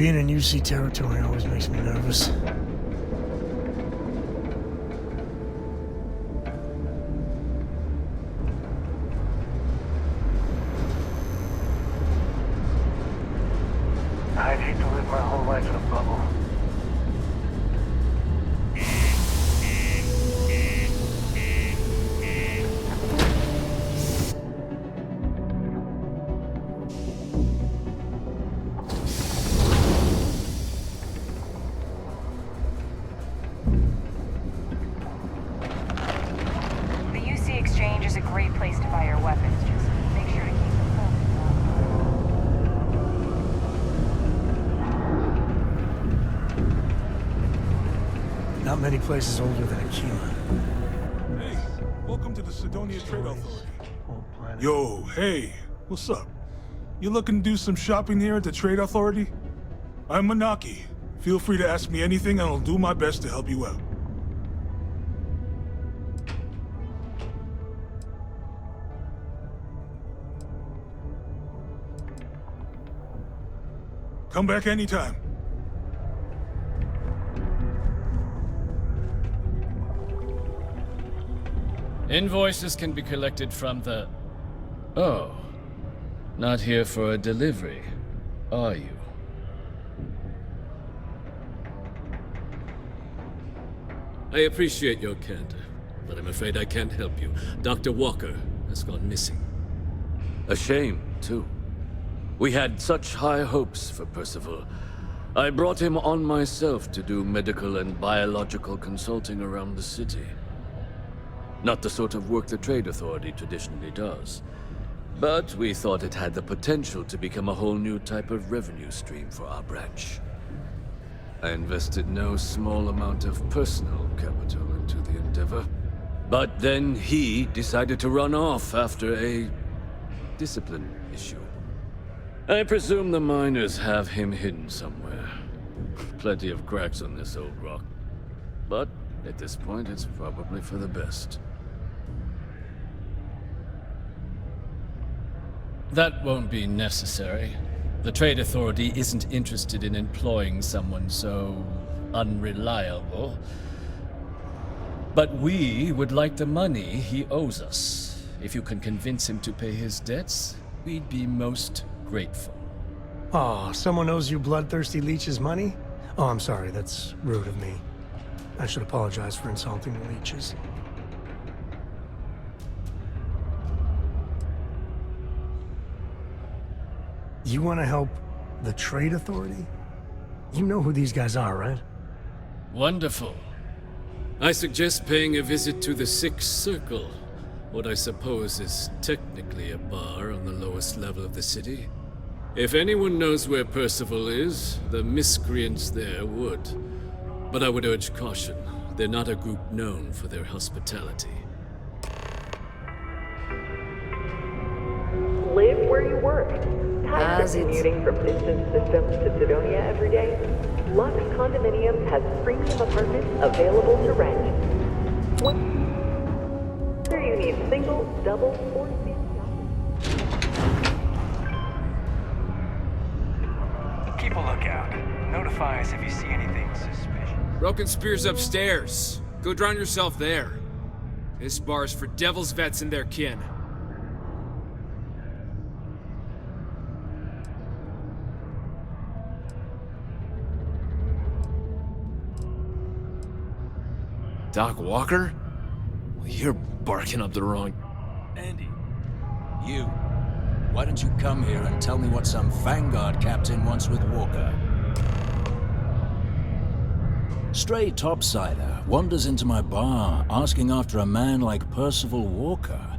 Being in UC territory always makes me nervous. I'd hate to live my whole life in a bubble. Not many places older than Aquila. Hey, welcome to the Sidonia Trade Authority. Whole planet. Yo, hey, what's up? You looking to do some shopping here at the Trade Authority? I'm Manaki. Feel free to ask me anything and I'll do my best to help you out. Come back anytime. Invoices can be collected from the... Oh. Not here for a delivery, are you? I appreciate your candor, but I'm afraid I can't help you. Dr. Walker has gone missing. A shame, too. We had such high hopes for Percival. I brought him on myself to do medical and biological consulting around the city. Not the sort of work the Trade Authority traditionally does. But we thought it had the potential to become a whole new type of revenue stream for our branch. I invested no small amount of personal capital into the endeavor. But then he decided to run off after a discipline issue. I presume the miners have him hidden somewhere. Plenty of cracks on this old rock. But at this point, it's probably for the best. That won't be necessary. The Trade Authority isn't interested in employing someone so unreliable. But we would like the money he owes us. If you can convince him to pay his debts, we'd be most grateful. Oh, someone owes you bloodthirsty leeches money? Oh, I'm sorry, that's rude of me. I should apologize for insulting the leeches. You want to help the Trade Authority? You know who these guys are, right? Wonderful. I suggest paying a visit to the Sixth Circle, what I suppose is technically a bar on the lowest level of the city. If anyone knows where Percival is, the miscreants there would. But I would urge caution. They're not a group known for their hospitality. Live where you work. Tired of commuting from distant systems to Sidonia every day? Lux Condominiums has premium apartments available to rent. Whether you need single, double, or Keep a lookout. Notify us if you see anything suspicious. Broken Spear's upstairs. Go drown yourself there. This bar's for devil's vets and their kin. Doc Walker? Well, you're barking up the wrong... Andy, you. Why don't you come here and tell me what some Vanguard captain wants with Walker? Stray topsider wanders into my bar asking after a man like Percival Walker.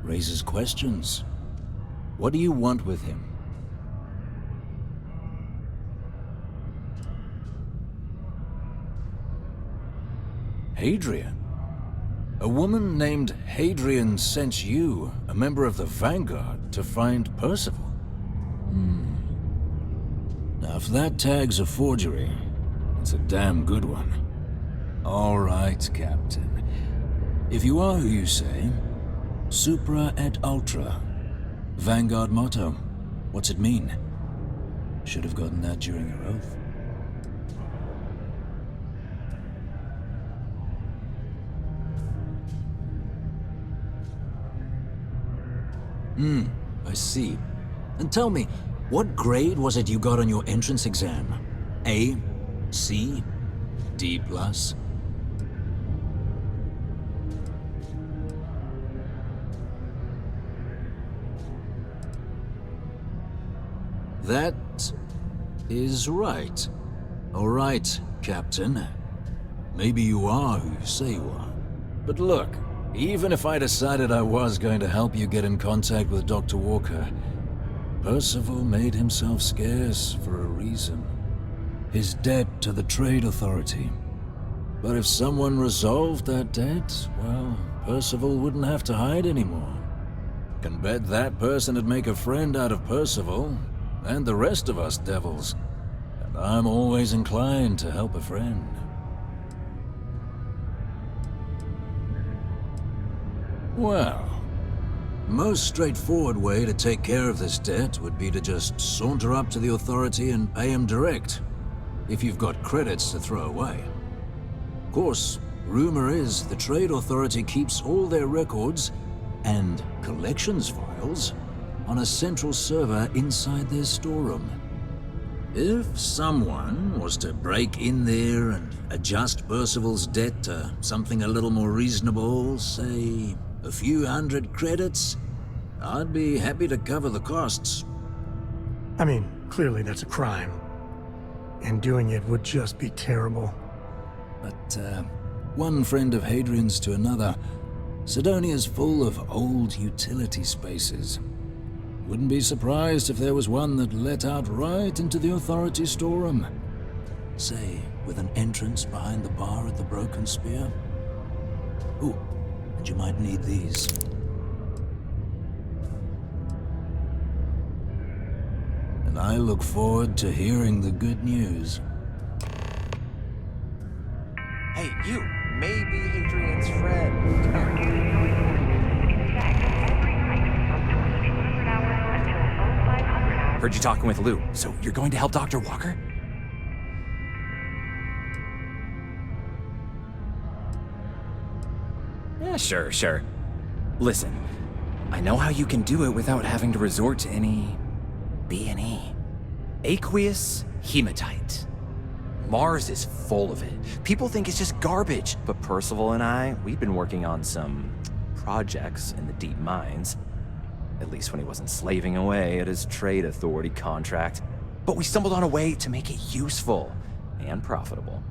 Raises questions. What do you want with him? Hadrian? A woman named Hadrian sent you, a member of the Vanguard, to find Percival? Now, if that tag's a forgery, it's a damn good one. All right, Captain. If you are who you say, Supra et Ultra. Vanguard motto. What's it mean? Should have gotten that during your oath. I see. And tell me, what grade was it you got on your entrance exam? A? C? D+? That is right. All right, Captain. Maybe you are who you say you are. But look, even if I decided I was going to help you get in contact with Dr. Walker, Percival made himself scarce for a reason. His debt to the Trade Authority. But if someone resolved that debt, well, Percival wouldn't have to hide anymore. Can bet that person would make a friend out of Percival, and the rest of us devils. And I'm always inclined to help a friend. Well, most straightforward way to take care of this debt would be to just saunter up to the authority and pay him direct, if you've got credits to throw away. Of course, rumor is the Trade Authority keeps all their records and collections files on a central server inside their storeroom. If someone was to break in there and adjust Percival's debt to something a little more reasonable, say a few hundred credits, I'd be happy to cover the costs. I mean, clearly that's a crime. And doing it would just be terrible. But, one friend of Hadrian's to another, Sidonia's full of old utility spaces. Wouldn't be surprised if there was one that let out right into the authority storeroom. Say, with an entrance behind the bar at the Broken Spear. Ooh, and you might need these. And I look forward to hearing the good news. Hey, you! Maybe Hadrian's friend. Heard you talking with Lou, so you're going to help Dr. Walker? Yeah, sure. Listen, I know how you can do it without having to resort to any B&E. Aqueous hematite. Mars is full of it. People think it's just garbage, but Percival and I, we've been working on some projects in the deep mines. At least when he wasn't slaving away at his Trade Authority contract. But we stumbled on a way to make it useful and profitable.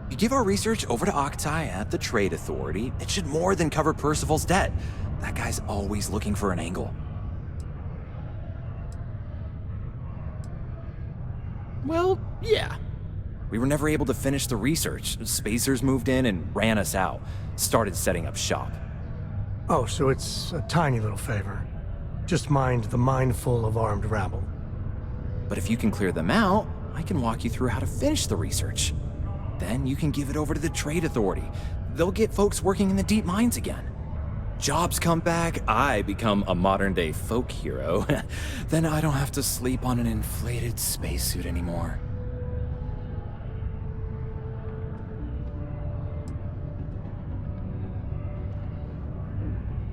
You give our research over to Octai at the Trade Authority, it should more than cover Percival's debt. That guy's always looking for an angle. Well, yeah. We were never able to finish the research. Spacers moved in and ran us out. Started setting up shop. Oh, so it's a tiny little favor. Just mind the mine full of armed rabble. But if you can clear them out, I can walk you through how to finish the research. Then you can give it over to the Trade Authority. They'll get folks working in the deep mines again. Jobs come back, I become a modern-day folk hero. Then I don't have to sleep on an inflated spacesuit anymore.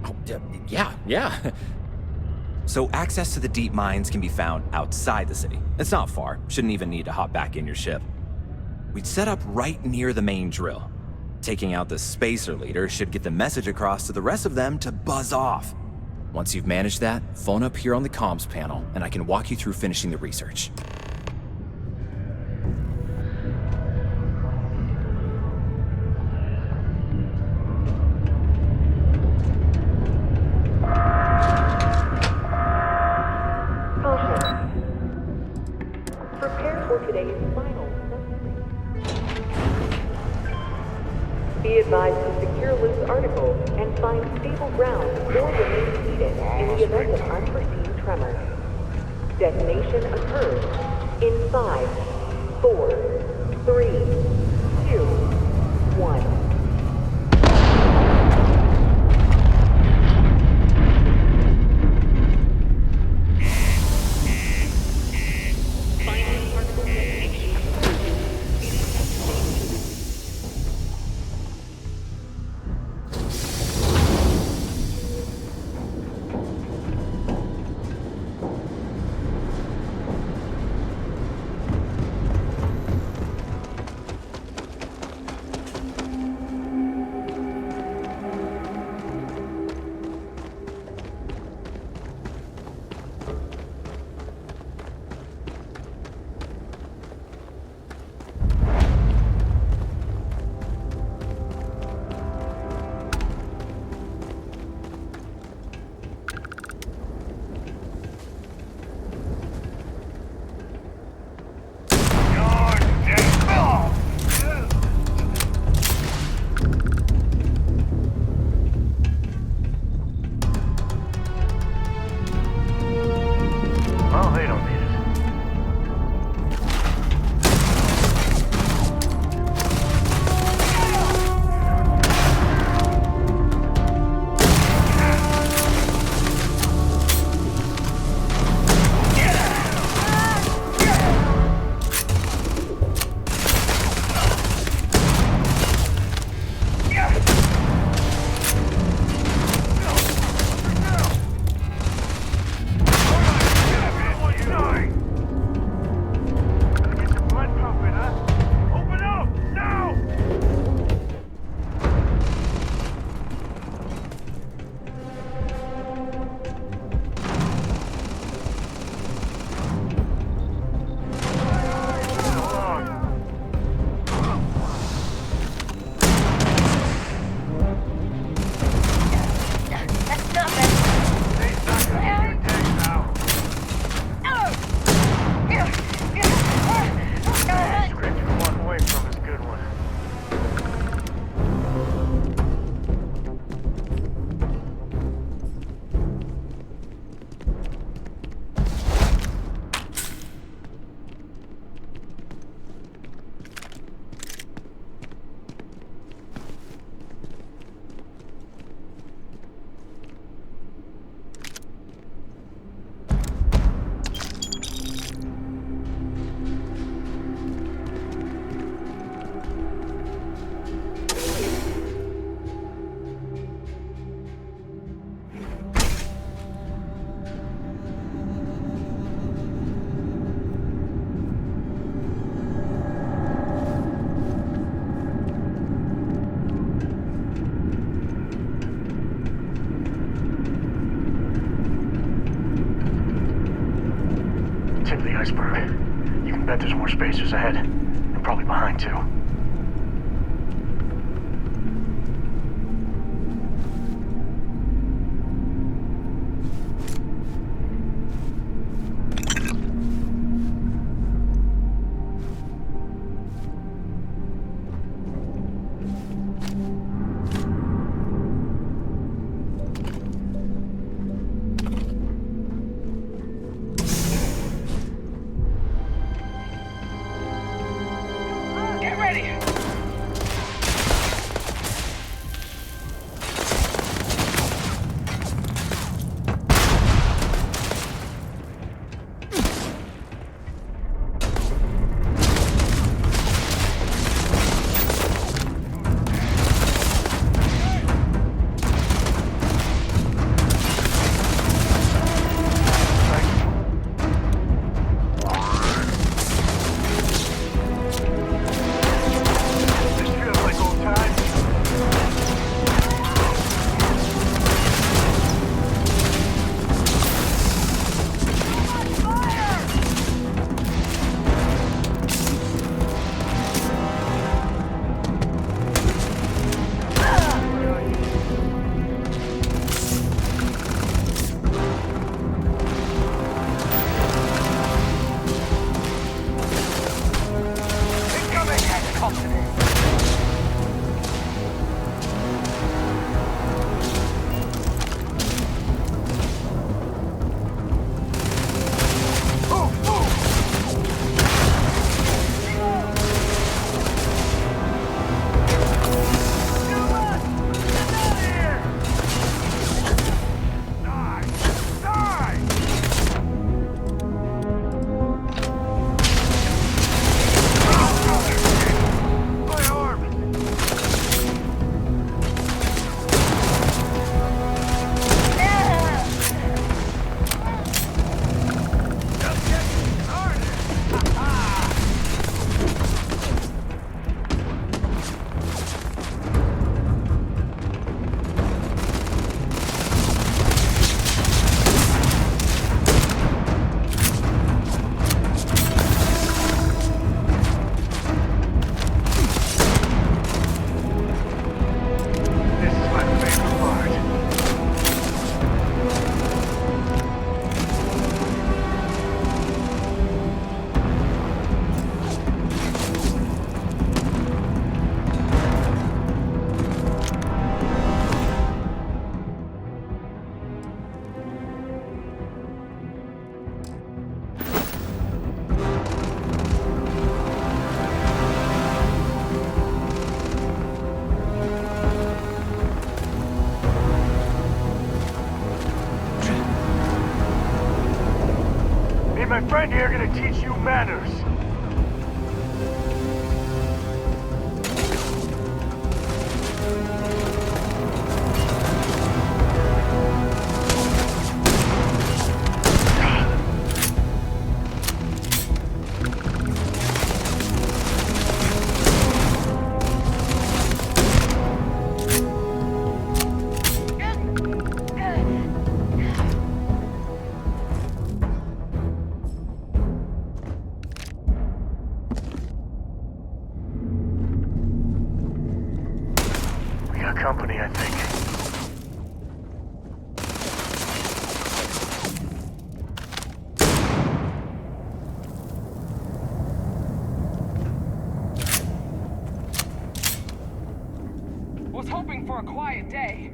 Oh, yeah. So access to the deep mines can be found outside the city. It's not far. Shouldn't even need to hop back in your ship. We'd set up right near the main drill. Taking out the spacer leader should get the message across to the rest of them to buzz off. Once you've managed that, phone up here on the comms panel, and I can walk you through finishing the research. Prepare for today's final summary. Be advised to secure Lou's article and find stable ground or remain seated in the event of unforeseen tremors. Detonation occurs in 5, 4, 3, 2, 1. Final iceberg. You can bet there's more spacers ahead. And probably behind, too. My friend here gonna teach you manners. Company, I think. Was hoping for a quiet day.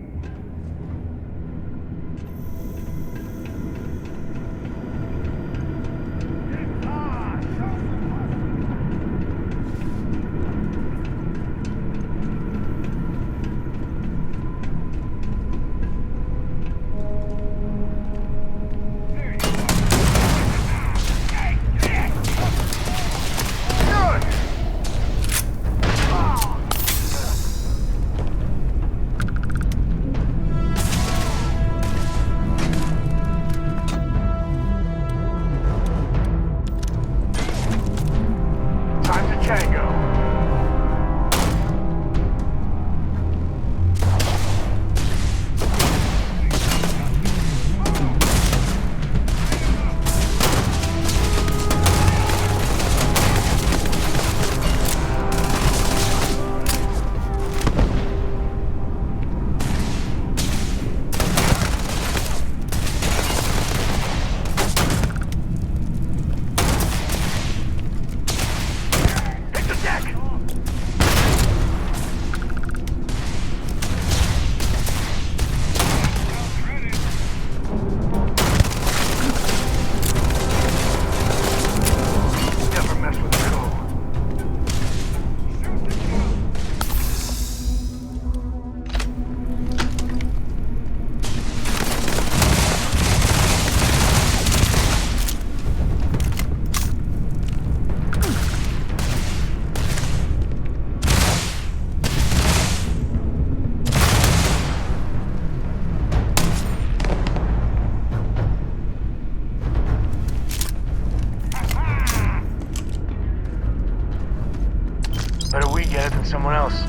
someone else.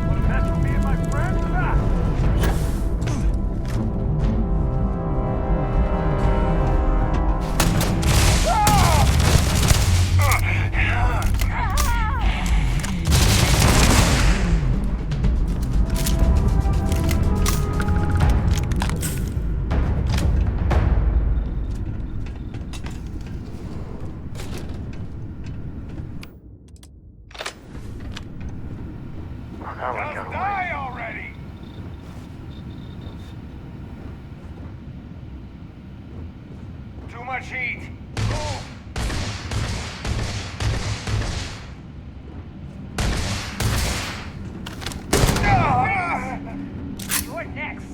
Wanna mess with me and my friends? Die already! Too much heat. You're next.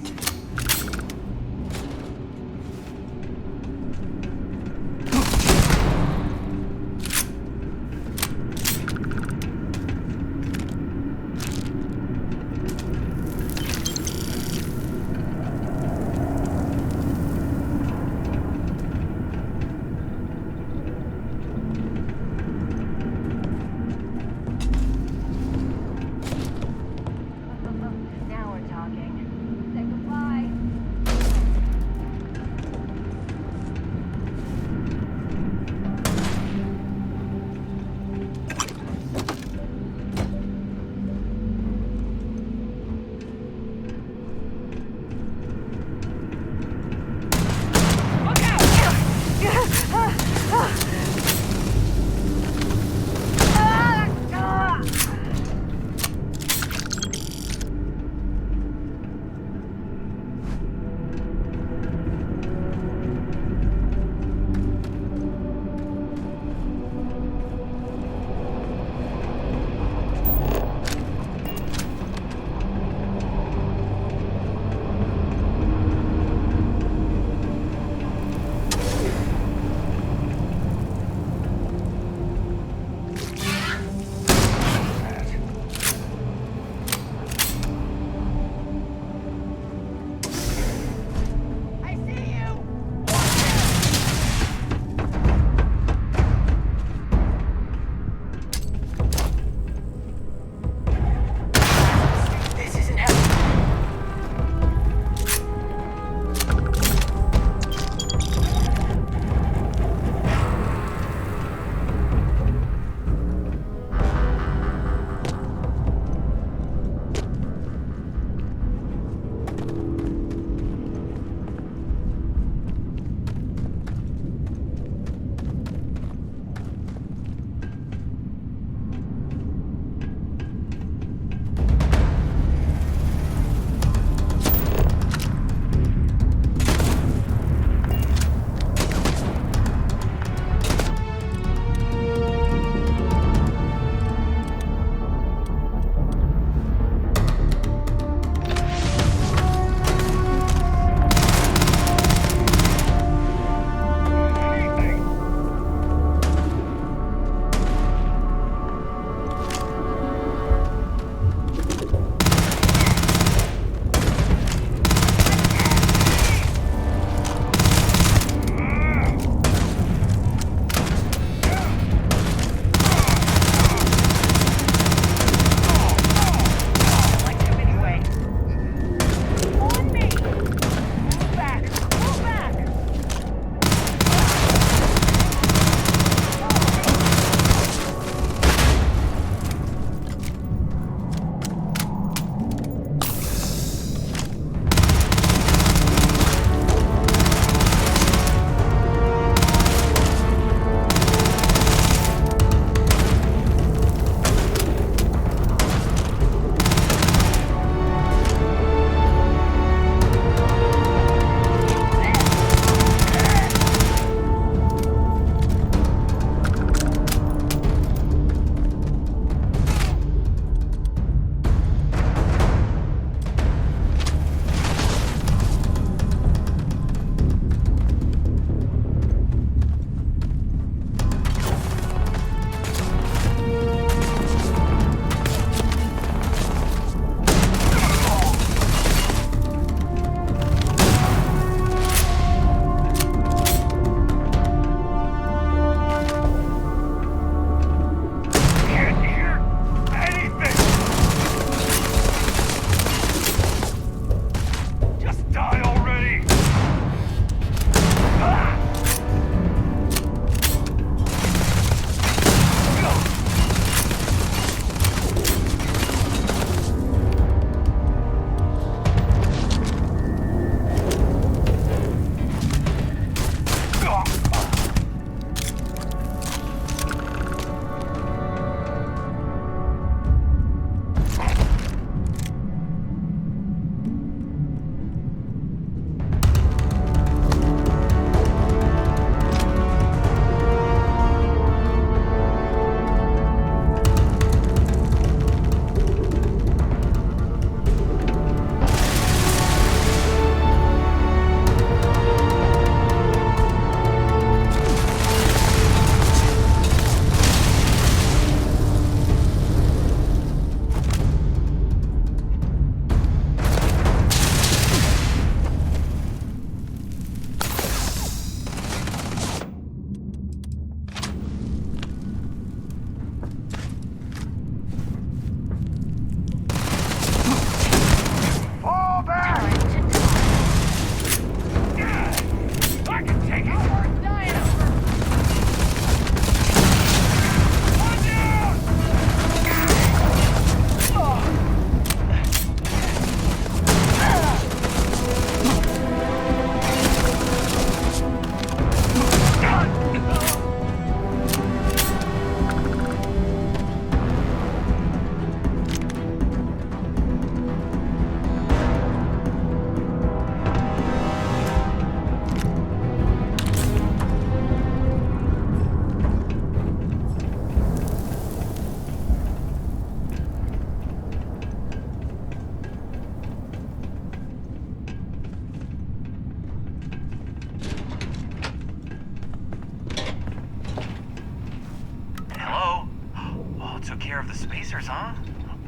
tracers, huh?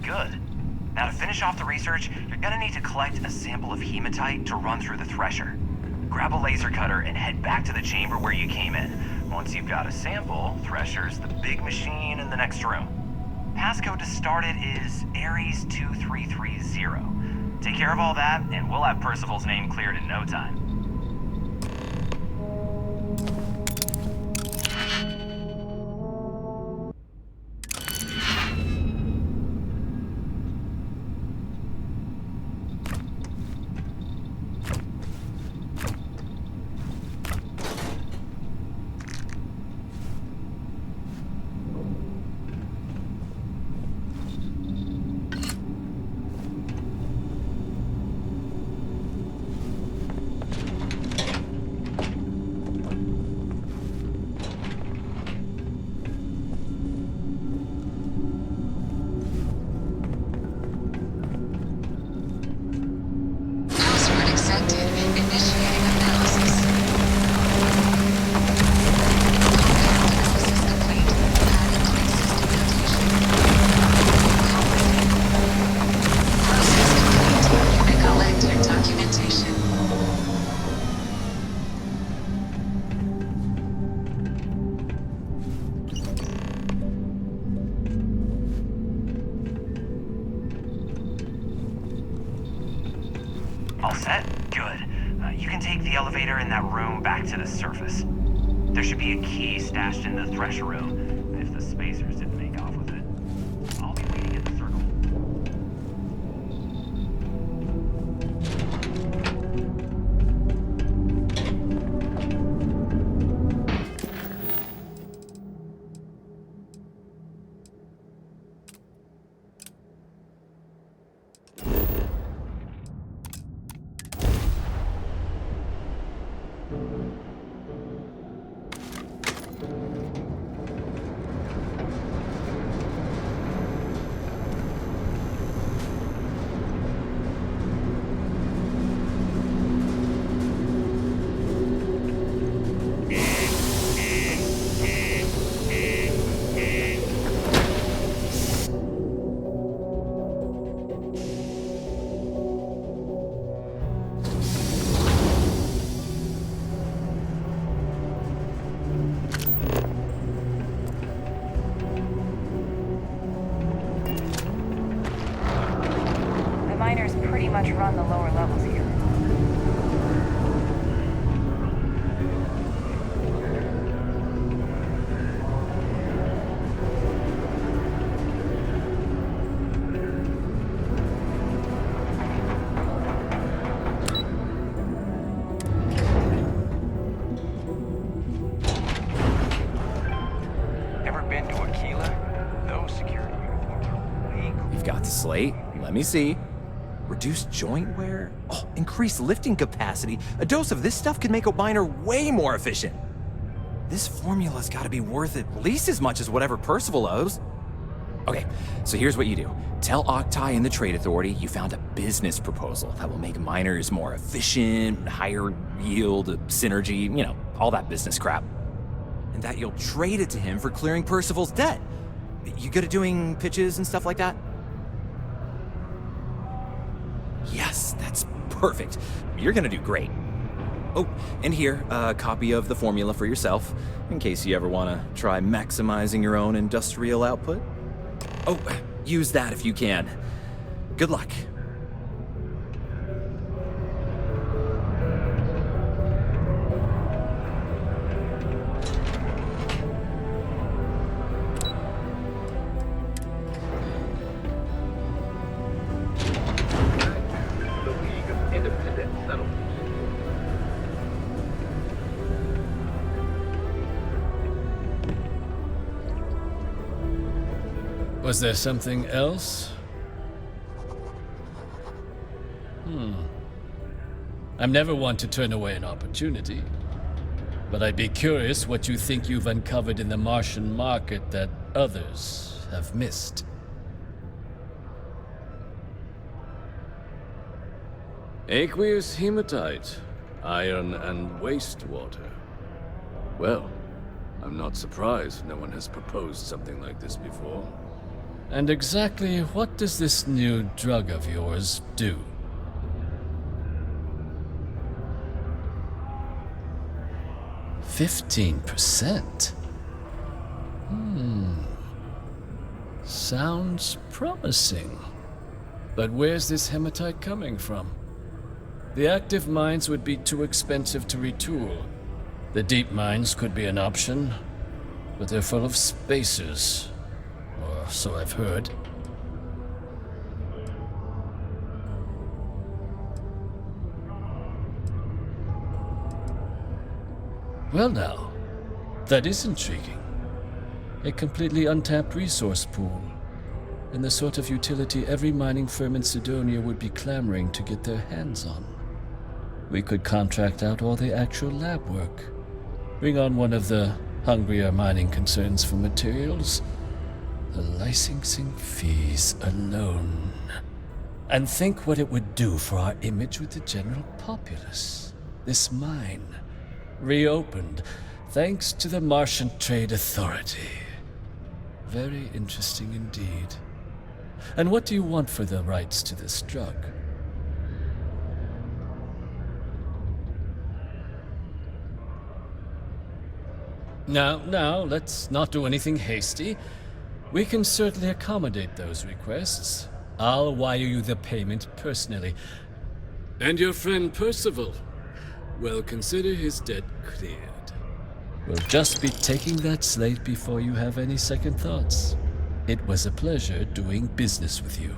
Good. Now to finish off the research, you're gonna need to collect a sample of hematite to run through the thresher. Grab a laser cutter and head back to the chamber where you came in. Once you've got a sample, Thresher's the big machine in the next room. Passcode to start it is Ares 2330. Take care of all that, and we'll have Percival's name cleared in no time. All set? Good. You can take the elevator in that room back to the surface. There should be a key stashed in the thresher room, if the spacers didn't make off with it. I'll be waiting in the circle. Much run the lower levels here. Ever been to Aquila? Those security uniforms are way cool. You've got the slate. Let me see. Reduced joint wear? Oh, increased lifting capacity. A dose of this stuff could make a miner way more efficient. This formula's gotta be worth at least as much as whatever Percival owes. Okay, so here's what you do. Tell Octai and the Trade Authority you found a business proposal that will make miners more efficient, higher yield, synergy, you know, all that business crap. And that you'll trade it to him for clearing Percival's debt. You good at doing pitches and stuff like that? Yes, that's perfect. You're gonna do great. Oh, and here, a copy of the formula for yourself, in case you ever wanna try maximizing your own industrial output. Oh, use that if you can. Good luck. Was there something else? I'm never one to turn away an opportunity, but I'd be curious what you think you've uncovered in the Martian market that others have missed. Aqueous hematite, iron and wastewater. Well, I'm not surprised no one has proposed something like this before. And exactly what does this new drug of yours do? %15%? Sounds promising. But where's this hematite coming from? The active mines would be too expensive to retool. The deep mines could be an option, but they're full of spacers. Or so I've heard. Well now, that is intriguing. A completely untapped resource pool, and the sort of utility every mining firm in Sidonia would be clamoring to get their hands on. We could contract out all the actual lab work, bring on one of the hungrier mining concerns for materials, the licensing fees alone. And think what it would do for our image with the general populace. This mine, reopened thanks to the Martian Trade Authority. Very interesting indeed. And what do you want for the rights to this drug? Now, let's not do anything hasty. We can certainly accommodate those requests. I'll wire you the payment personally. And your friend Percival? Well, consider his debt cleared. We'll just be taking that slate before you have any second thoughts. It was a pleasure doing business with you.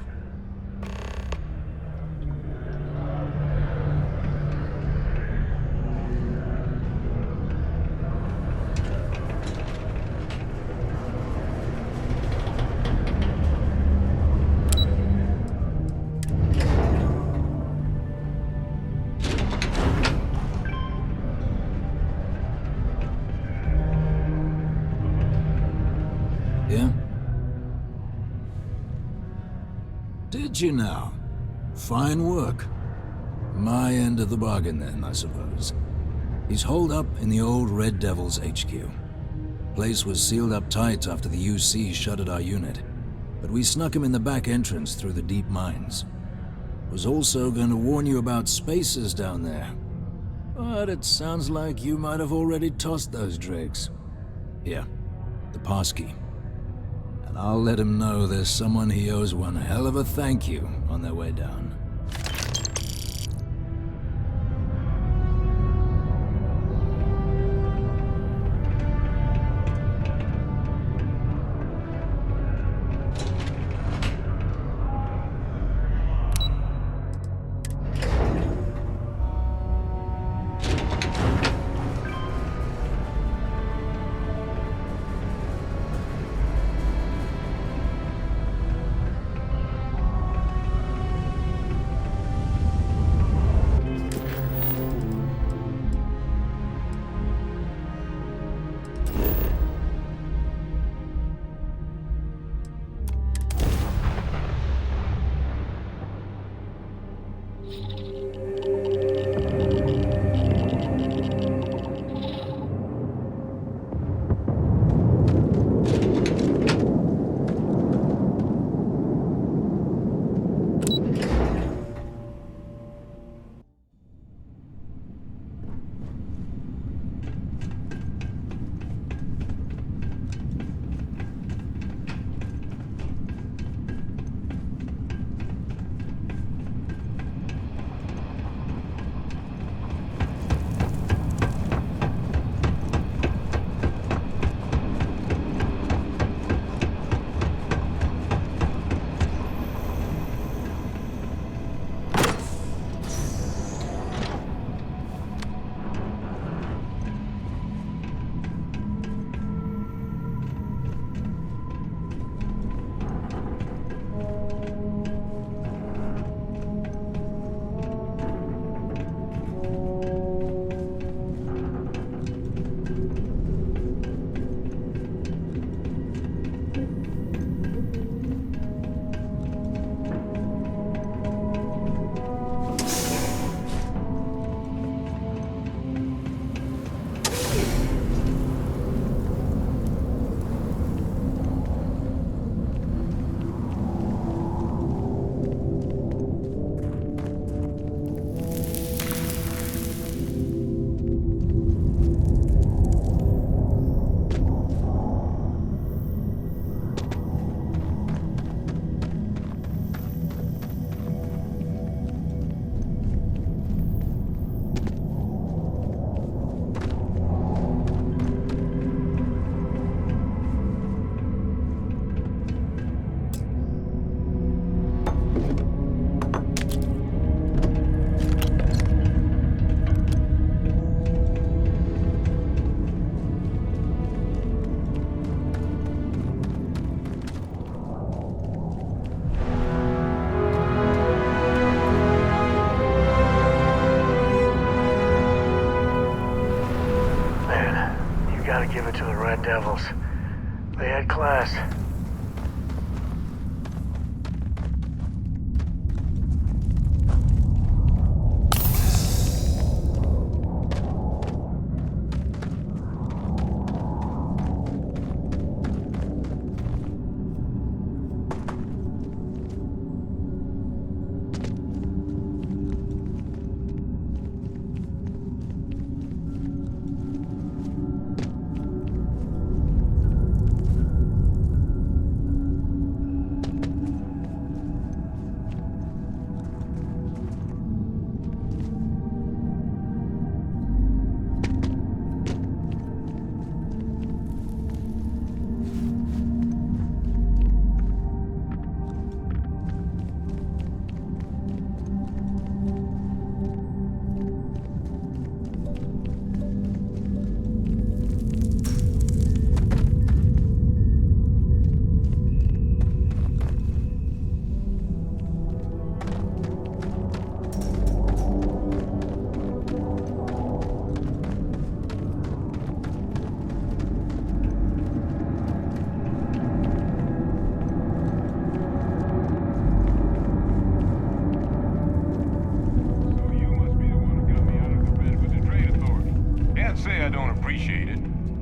Did you now? Fine work. My end of the bargain then, I suppose. He's holed up in the old Red Devil's HQ. Place was sealed up tight after the UC shuttered our unit, but we snuck him in the back entrance through the deep mines. Was also going to warn you about spacers down there. But it sounds like you might have already tossed those dregs. Here, the passkey. And I'll let him know there's someone he owes one hell of a thank you on their way down. it to the Red Devils. They had class.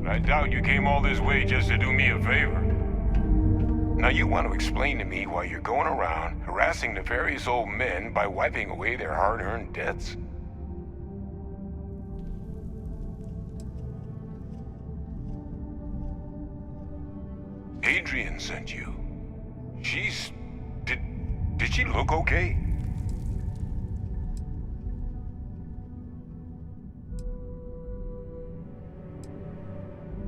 I doubt you came all this way just to do me a favor. Now you want to explain to me why you're going around harassing nefarious old men by wiping away their hard-earned debts? Adrian sent you. She's... Did she look okay?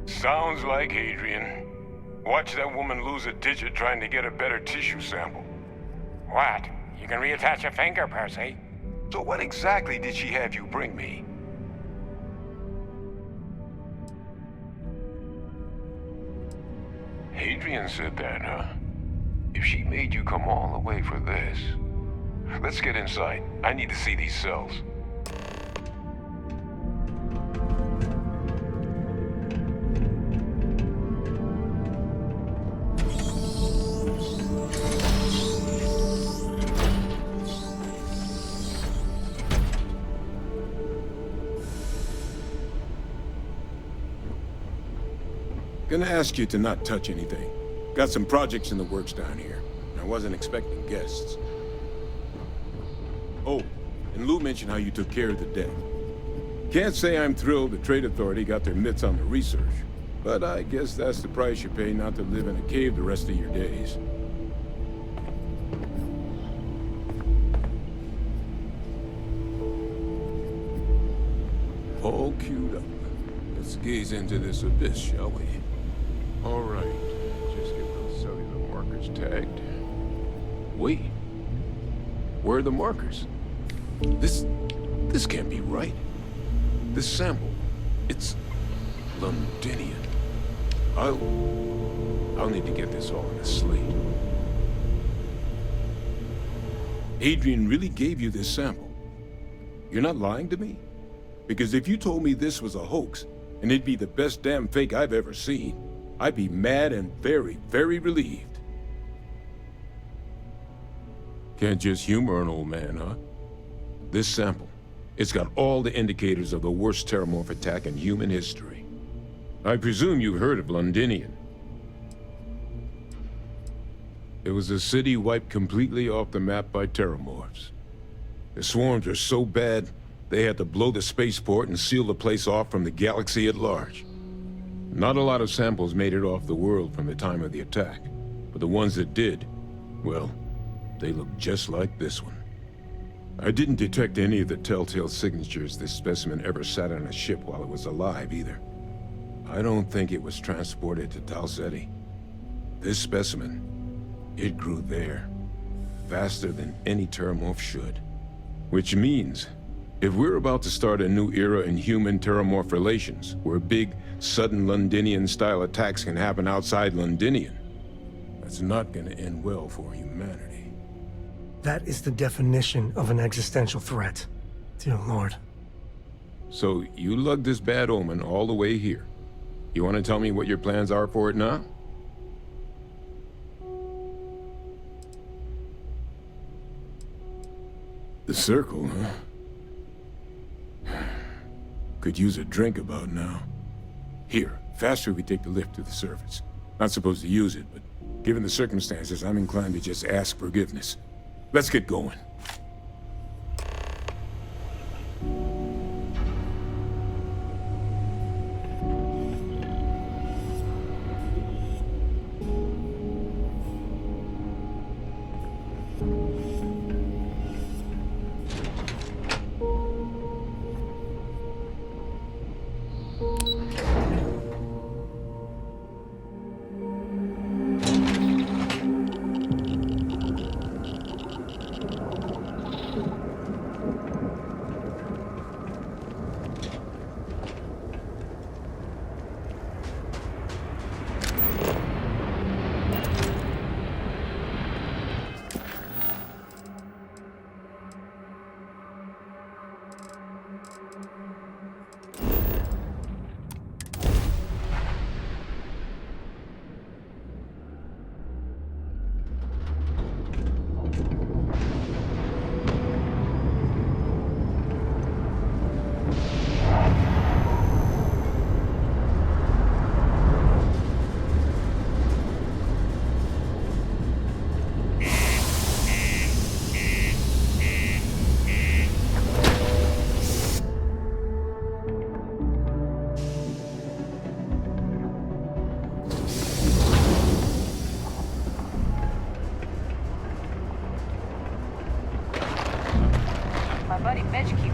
Sounds like Adrian. Watch that woman lose a digit trying to get a better tissue sample. What? You can reattach a finger, Percy. So what exactly did she have you bring me? Adrian said that, huh? If she made you come all the way for this... Let's get inside. I need to see these cells. Gonna ask you to not touch anything. Got some projects in the works down here. I wasn't expecting guests. Oh, and Lou mentioned how you took care of the debt. Can't say I'm thrilled the Trade Authority got their mitts on the research, but I guess that's the price you pay not to live in a cave the rest of your days. All queued up. Let's gaze into this abyss, shall we? All right. Just get those cellular markers tagged. Wait. Where are the markers? This can't be right. This sample, it's Londinian. I'll need to get this all in a slate. Adrian really gave you this sample. You're not lying to me? Because if you told me this was a hoax, and it'd be the best damn fake I've ever seen, I'd be mad and very, very relieved. Can't just humor an old man, huh? This sample, it's got all the indicators of the worst terramorph attack in human history. I presume you've heard of Londinian. It was a city wiped completely off the map by terramorphs. The swarms were so bad, they had to blow the spaceport and seal the place off from the galaxy at large. Not a lot of samples made it off the world from the time of the attack, but the ones that did, well, they look just like this one. I didn't detect any of the telltale signatures this specimen ever sat on a ship while it was alive, either. I don't think it was transported to Talsetti. This specimen, it grew there, faster than any terramorph should. Which means, if we're about to start a new era in human-terramorph relations, where big, sudden Londinian-style attacks can happen outside Londinian, that's not gonna end well for humanity. That is the definition of an existential threat. Dear Lord. So, you lugged this bad omen all the way here. You want to tell me what your plans are for it now? The circle, huh? Could use a drink about now. Here, faster we take the lift to the surface. Not supposed to use it, but given the circumstances, I'm inclined to just ask forgiveness. Let's get going.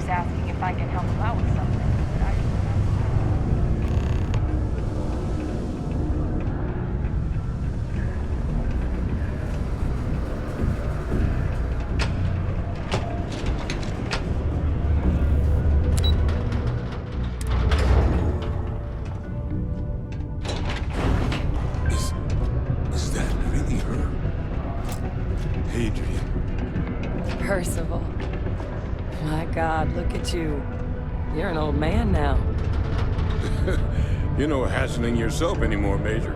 Asking if I can help him out with something. Is that really her? Adrian. Percival. My God, look at you. You're an old man now. You're no hassling yourself anymore, Major.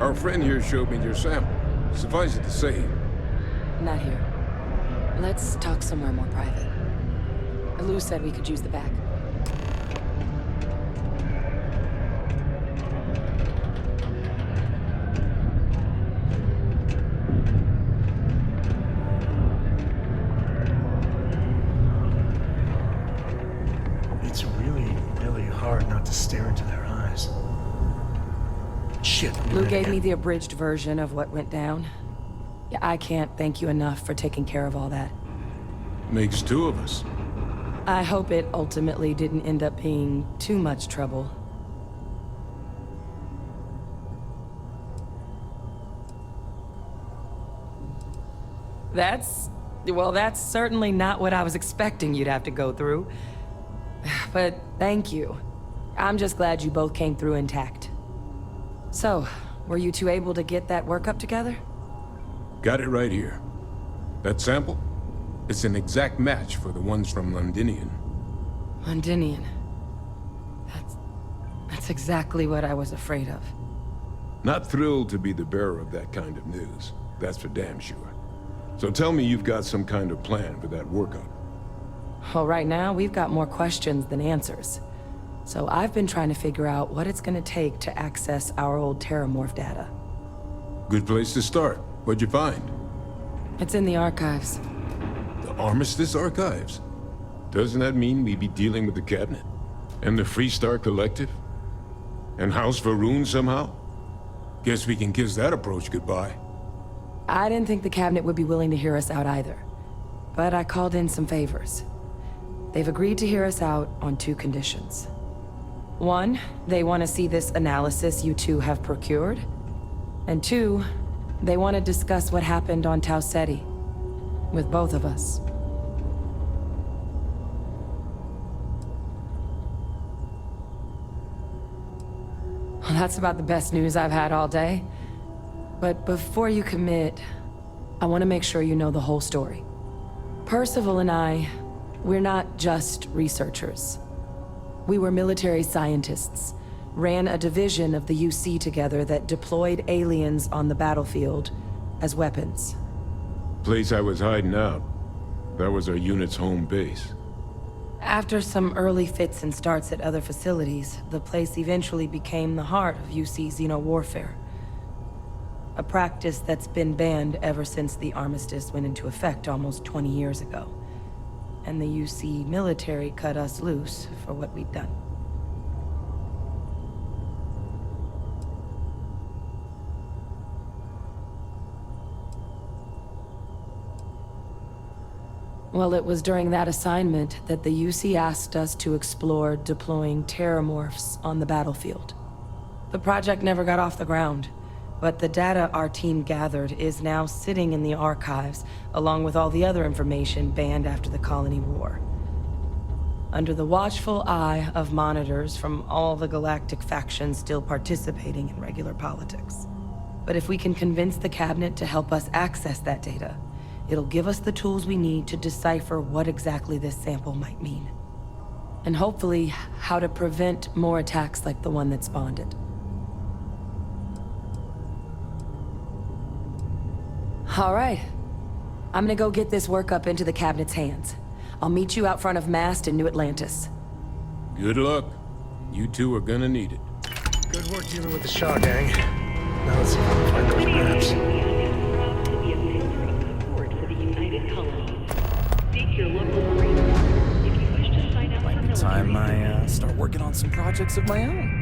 Our friend here showed me your sample. Suffice it to say... Not here. Let's talk somewhere more private. Lou said we could use the back. Stare into their eyes. Shit. Lou gave me the abridged version of what went down. Yeah, I can't thank you enough for taking care of all that. Makes two of us. I hope it ultimately didn't end up being too much trouble. That's certainly not what I was expecting you'd have to go through. But thank you. I'm just glad you both came through intact. So, were you two able to get that workup together? Got it right here. That sample? It's an exact match for the ones from Londinian. Londinian. That's exactly what I was afraid of. Not thrilled to be the bearer of that kind of news. That's for damn sure. So tell me you've got some kind of plan for that workup. Well, right now, we've got more questions than answers. So I've been trying to figure out what it's gonna take to access our old Terramorph data. Good place to start. What'd you find? It's in the archives. The Armistice Archives? Doesn't that mean we'd be dealing with the Cabinet? And the Freestar Collective? And House Varun somehow? Guess we can kiss that approach goodbye. I didn't think the Cabinet would be willing to hear us out either. But I called in some favors. They've agreed to hear us out on two conditions. One, they want to see this analysis you two have procured. And two, they want to discuss what happened on Tau Ceti. With both of us. Well, that's about the best news I've had all day. But before you commit, I want to make sure you know the whole story. Percival and I, we're not just researchers. We were military scientists, ran a division of the UC together that deployed aliens on the battlefield as weapons. Place I was hiding out. That was our unit's home base. After some early fits and starts at other facilities, the place eventually became the heart of UC xeno-warfare. A practice that's been banned ever since the armistice went into effect almost 20 years ago. And the UC military cut us loose for what we'd done. Well, it was during that assignment that the UC asked us to explore deploying terramorphs on the battlefield. The project never got off the ground, but the data our team gathered is now sitting in the archives, along with all the other information banned after the Colony War. Under the watchful eye of monitors from all the galactic factions still participating in regular politics. But if we can convince the cabinet to help us access that data, it'll give us the tools we need to decipher what exactly this sample might mean. And hopefully, how to prevent more attacks like the one that spawned it. All right. I'm gonna go get this work up into the cabinet's hands. I'll meet you out front of Mast in New Atlantis. Good luck. You two are gonna need it. Good work dealing with the Shaw gang. Now let's see if we can find those maps. Might be time I start working on some projects of my own.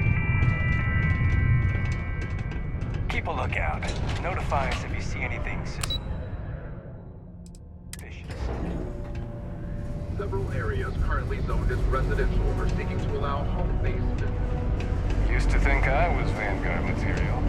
Keep a lookout. Notify us if you see anything suspicious. Several areas currently zoned as residential are seeking to allow home-based. Used to think I was Vanguard material.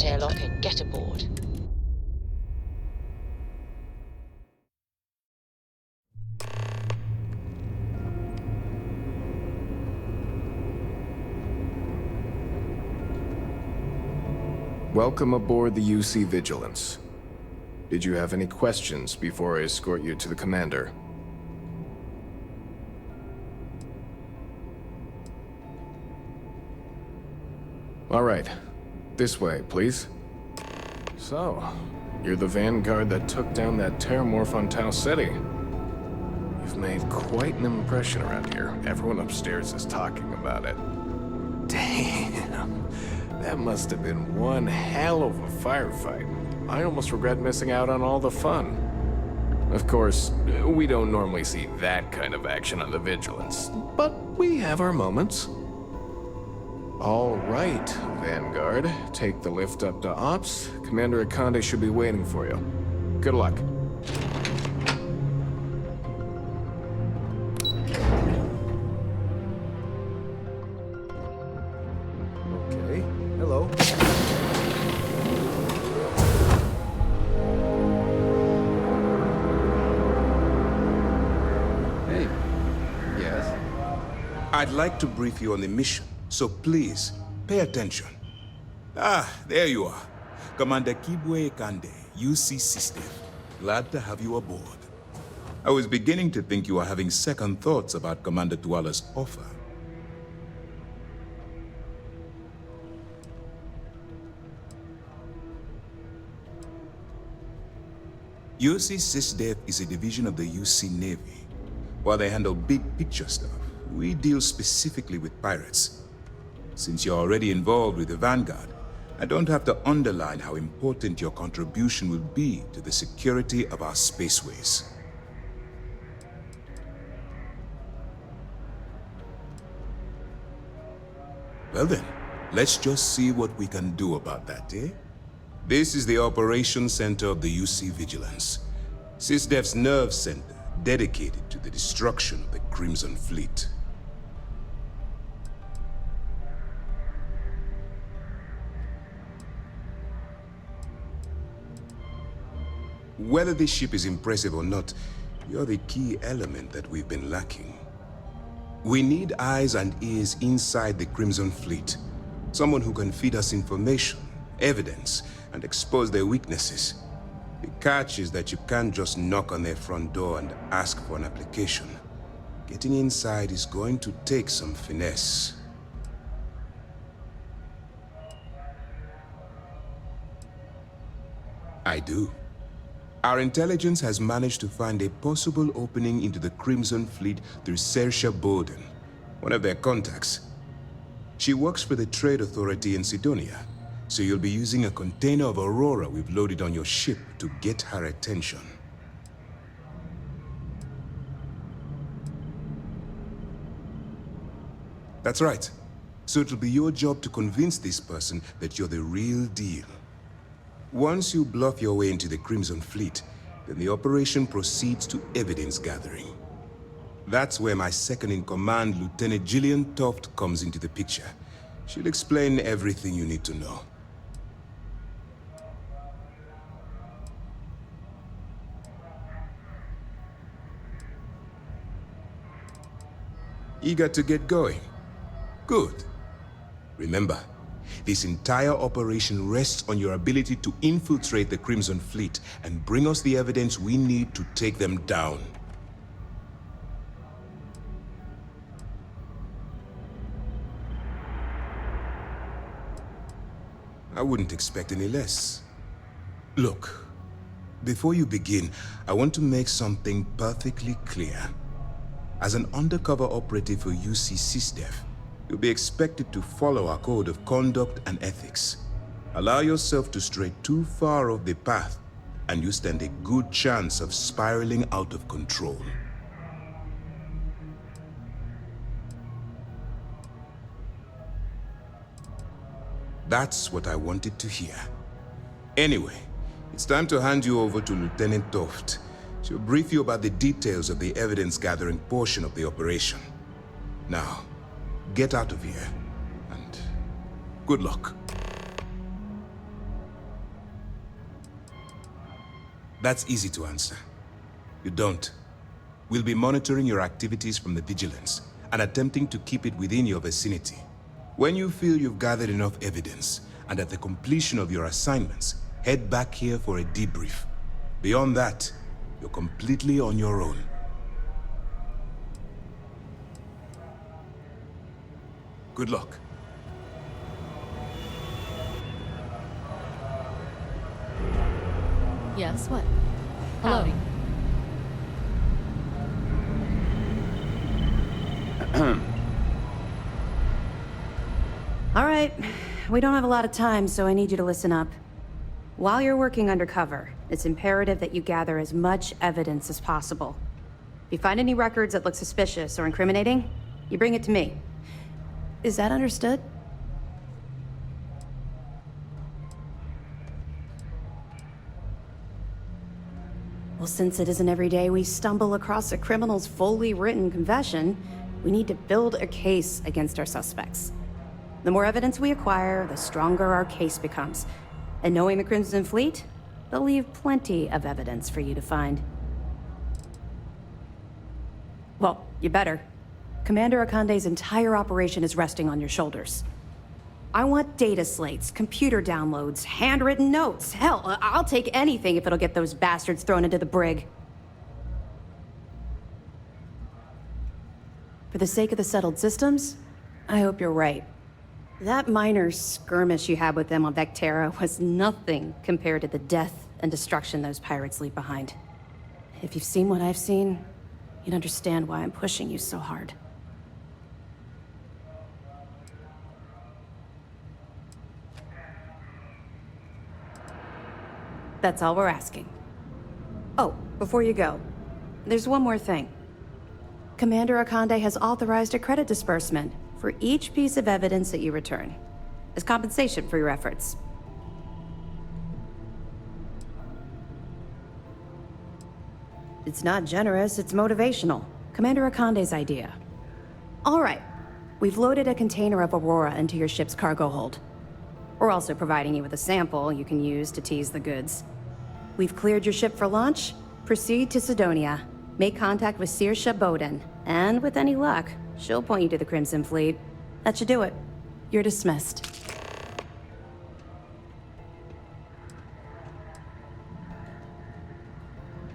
Airlock and get aboard. Welcome aboard the UC Vigilance. Did you have any questions before I escort you to the commander? All right. This way, please. So, you're the Vanguard that took down that terramorph on Tau City. You've made quite an impression around here. Everyone upstairs is talking about it. Damn. That must have been one hell of a firefight. I almost regret missing out on all the fun. Of course, we don't normally see that kind of action on the Vigilance, but we have our moments. All right, Vanguard. Take the lift up to Ops. Commander Akande should be waiting for you. Good luck. Okay, hello. Hey. Yes? I'd like to brief you on the mission. So please, pay attention. Ah, there you are. Commander Kibwe Kande, UC System. Glad to have you aboard. I was beginning to think you were having second thoughts about Commander Tuala's offer. UC SysDev is a division of the UC Navy. While they handle big picture stuff, we deal specifically with pirates. Since you're already involved with the Vanguard, I don't have to underline how important your contribution will be to the security of our spaceways. Well then, let's just see what we can do about that, eh? This is the Operations Center of the UC Vigilance. SysDev's nerve center, dedicated to the destruction of the Crimson Fleet. Whether this ship is impressive or not, you're the key element that we've been lacking. We need eyes and ears inside the Crimson Fleet. Someone who can feed us information, evidence, and expose their weaknesses. The catch is that you can't just knock on their front door and ask for an application. Getting inside is going to take some finesse. I do. Our intelligence has managed to find a possible opening into the Crimson Fleet through Saoirse Bowden, one of their contacts. She works for the Trade Authority in Sidonia, so you'll be using a container of Aurora we've loaded on your ship to get her attention. That's right. So it'll be your job to convince this person that you're the real deal. Once you bluff your way into the Crimson Fleet, then the operation proceeds to evidence gathering. That's where my second-in-command, Lieutenant Gillian Toft, comes into the picture. She'll explain everything you need to know. Eager to get going? Good. Remember, this entire operation rests on your ability to infiltrate the Crimson Fleet and bring us the evidence we need to take them down. I wouldn't expect any less. Look, before you begin, I want to make something perfectly clear. As an undercover operative for UC SysDev, you'll be expected to follow our code of conduct and ethics. Allow yourself to stray too far off the path, and you stand a good chance of spiraling out of control. That's what I wanted to hear. Anyway, it's time to hand you over to Lieutenant Toft. She'll brief you about the details of the evidence-gathering portion of the operation. Now, get out of here, and good luck. That's easy to answer. You don't. We'll be monitoring your activities from the Vigilance, and attempting to keep it within your vicinity. When you feel you've gathered enough evidence, and at the completion of your assignments, head back here for a debrief. Beyond that, you're completely on your own. Good luck. Yes, what? Hello. All right, we don't have a lot of time, so I need you to listen up. While you're working undercover, it's imperative that you gather as much evidence as possible. If you find any records that look suspicious or incriminating, you bring it to me. Is that understood? Well, since it isn't every day we stumble across a criminal's fully written confession, we need to build a case against our suspects. The more evidence we acquire, the stronger our case becomes. And knowing the Crimson Fleet, they'll leave plenty of evidence for you to find. Well, you better. Commander Akande's entire operation is resting on your shoulders. I want data slates, computer downloads, handwritten notes. Hell, I'll take anything if it'll get those bastards thrown into the brig. For the sake of the settled systems, I hope you're right. That minor skirmish you had with them on Vectera was nothing compared to the death and destruction those pirates leave behind. If you've seen what I've seen, you'd understand why I'm pushing you so hard. That's all we're asking. Oh, before you go, there's one more thing. Commander Akande has authorized a credit disbursement for each piece of evidence that you return, as compensation for your efforts. It's not generous, it's motivational. Commander Akande's idea. All right, we've loaded a container of Aurora into your ship's cargo hold. We're also providing you with a sample you can use to tease the goods. We've cleared your ship for launch. Proceed to Sidonia. Make contact with Saoirse Bowden, and with any luck, she'll point you to the Crimson Fleet. That should do it. You're dismissed.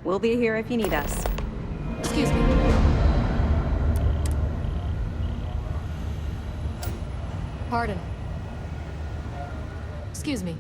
We'll be here if you need us. Excuse me. Pardon. Excuse me.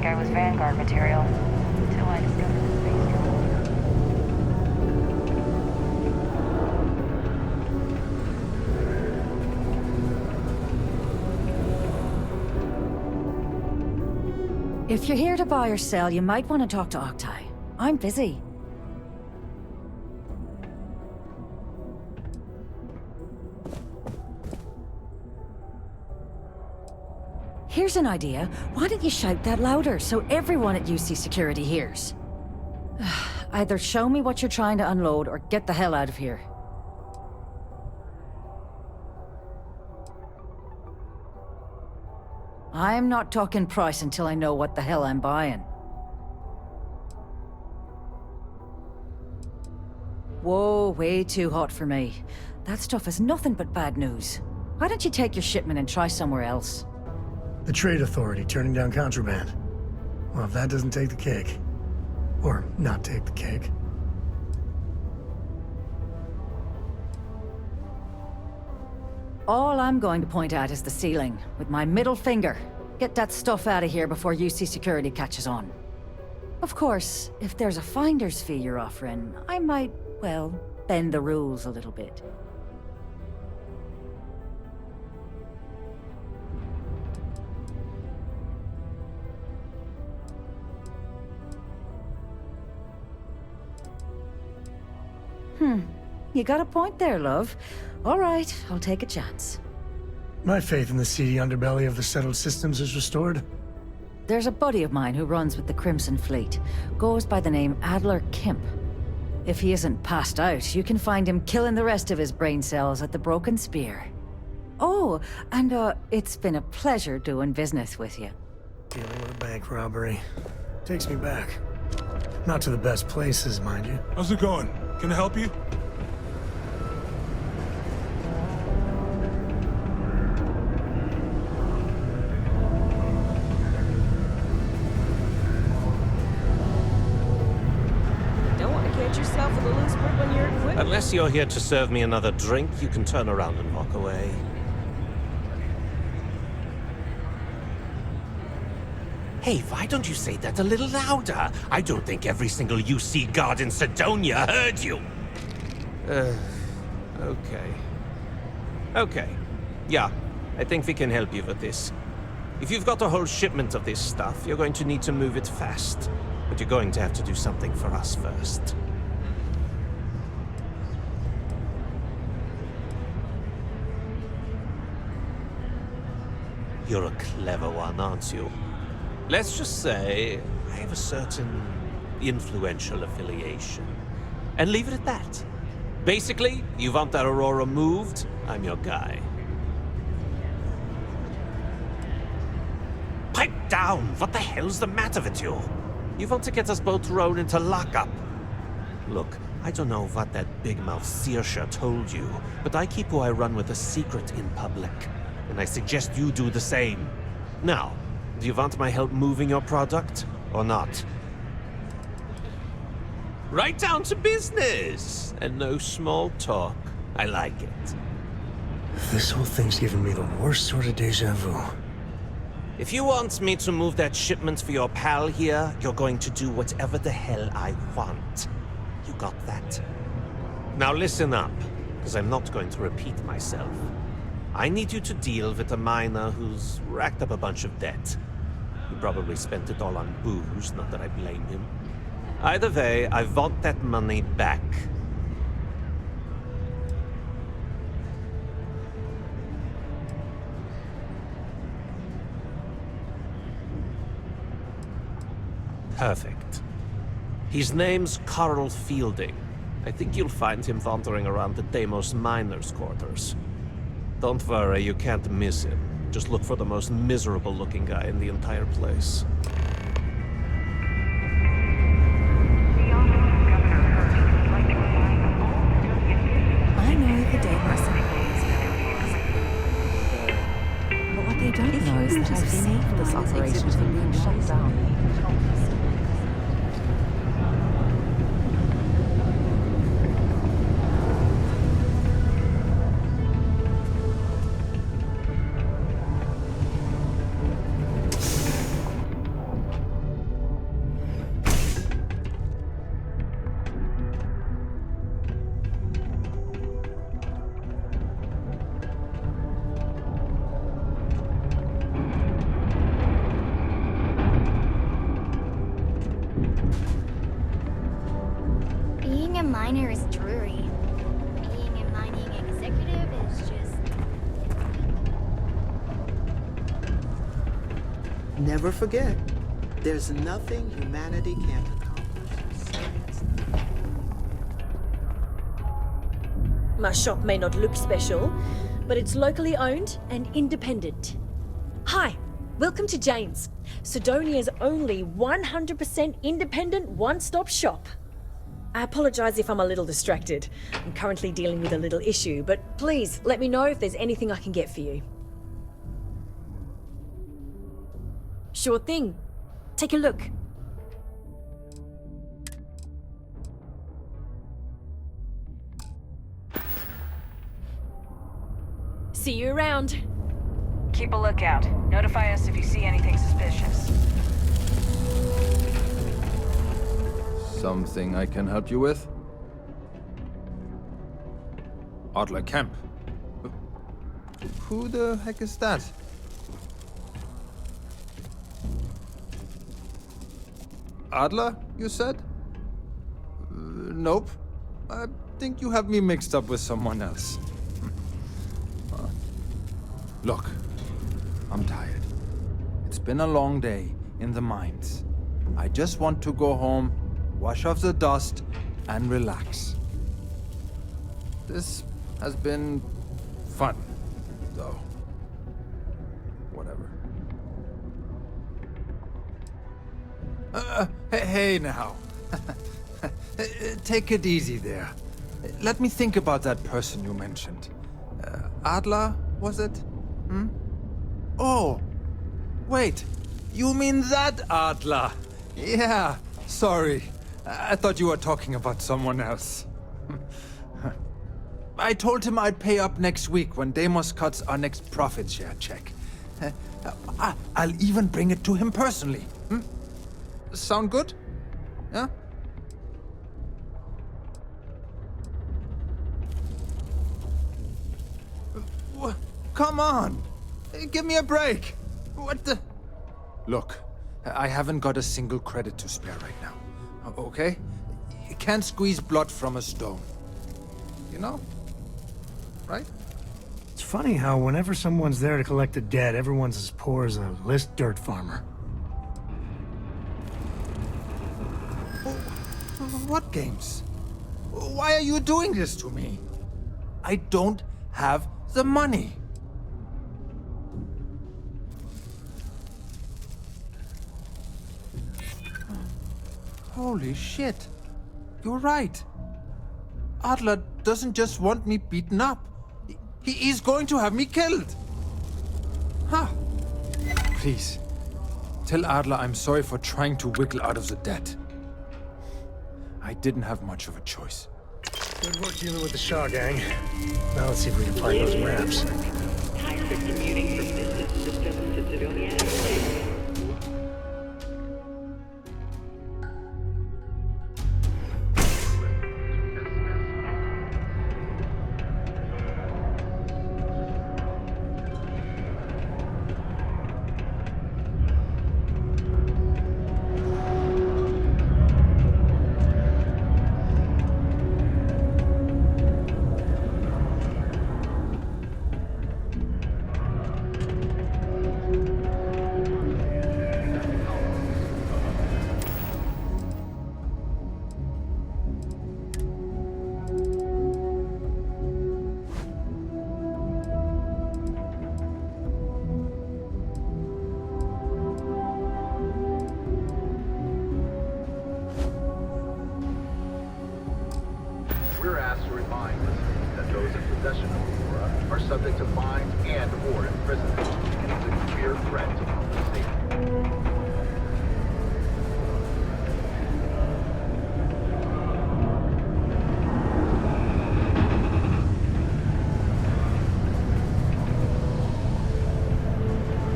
I was Vanguard material, until I discovered the space travel. If you're here to buy or sell, you might want to talk to Octai. I'm busy. Here's an idea. Why don't you shout that louder so everyone at UC Security hears? Either show me what you're trying to unload or get the hell out of here. I'm not talking price until I know what the hell I'm buying. Whoa, way too hot for me. That stuff is nothing but bad news. Why don't you take your shipment and try somewhere else? The Trade Authority turning down contraband. Well, if that doesn't take the cake. Or not take the cake. All I'm going to point at is the ceiling, with my middle finger. Get that stuff out of here before UC Security catches on. Of course, if there's a finder's fee you're offering, I might, well, bend the rules a little bit. You got a point there, love. All right, I'll take a chance. My faith in the seedy underbelly of the settled systems is restored. There's a buddy of mine who runs with the Crimson Fleet. Goes by the name Adler Kemp. If he isn't passed out, you can find him killing the rest of his brain cells at the Broken Spear. Oh, and it's been a pleasure doing business with you. Dealing with a bank robbery. Takes me back. Not to the best places, mind you. How's it going? Can I help you? Unless you're here to serve me another drink, you can turn around and walk away. Hey, why don't you say that a little louder? I don't think every single UC guard in Sidonia heard you. Okay. Yeah, I think we can help you with this. If you've got a whole shipment of this stuff, you're going to need to move it fast. But you're going to have to do something for us first. You're a clever one, aren't you? Let's just say I have a certain influential affiliation. And leave it at that. Basically, you want that Aurora moved, I'm your guy. Pipe down! What the hell's the matter with you? You want to get us both thrown into lockup? Look, I don't know what that big-mouth Saoirse told you, but I keep who I run with a secret in public. And I suggest you do the same. Now, do you want my help moving your product, or not? Right down to business! And no small talk. I like it. This whole thing's giving me the worst sort of deja vu. If you want me to move that shipment for your pal here, you're going to do whatever the hell I want. You got that? Now listen up, because I'm not going to repeat myself. I need you to deal with a miner who's racked up a bunch of debt. He probably spent it all on booze, not that I blame him. Either way, I want that money back. Perfect. His name's Carl Fielding. I think you'll find him wandering around the Deimos miners' quarters. Don't worry, you can't miss him. Just look for the most miserable-looking guy in the entire place. I know the Deimos but what they don't know is that I've saved this operation from being shut down. Miner is dreary. Being a mining executive is just... Never forget, there's nothing humanity can't accomplish. My shop may not look special, but it's locally owned and independent. Hi, welcome to Jane's, Sidonia's only 100% independent one-stop shop. I apologize if I'm a little distracted. I'm currently dealing with a little issue, but please let me know if there's anything I can get for you. Sure thing. Take a look. See you around. Keep a lookout. Notify us if you see anything suspicious. Something I can help you with? Adler Kemp. Who the heck is that? Adler, you said? Nope. I think you have me mixed up with someone else. Look, I'm tired. It's been a long day in the mines. I just want to go home, wash off the dust, and relax. This has been fun, though. Whatever. Hey now. Take it easy there. Let me think about that person you mentioned. Adler, was it? Hmm? Oh, wait. You mean that Adler? Yeah, sorry. I thought you were talking about someone else. I told him I'd pay up next week when Deimos cuts our next profit share check. I'll even bring it to him personally. Hmm? Sound good? Yeah? Come on! Give me a break! What the... Look, I haven't got a single credit to spare right now. Okay? You can't squeeze blood from a stone. You know? Right? Funny how whenever someone's there to collect a debt, everyone's as poor as a list dirt farmer. What games? Why are you doing this to me? I don't have the money. Holy shit. You're right. Adler doesn't just want me beaten up. He is going to have me killed. Huh. Please, tell Adler I'm sorry for trying to wiggle out of the debt. I didn't have much of a choice. Good work dealing with the Shaw gang. Now let's see if we can find those maps. We're asked to remind listeners that those in possession of Aurora are subject to fines and/or imprisonment, and it's a clear threat to public safety.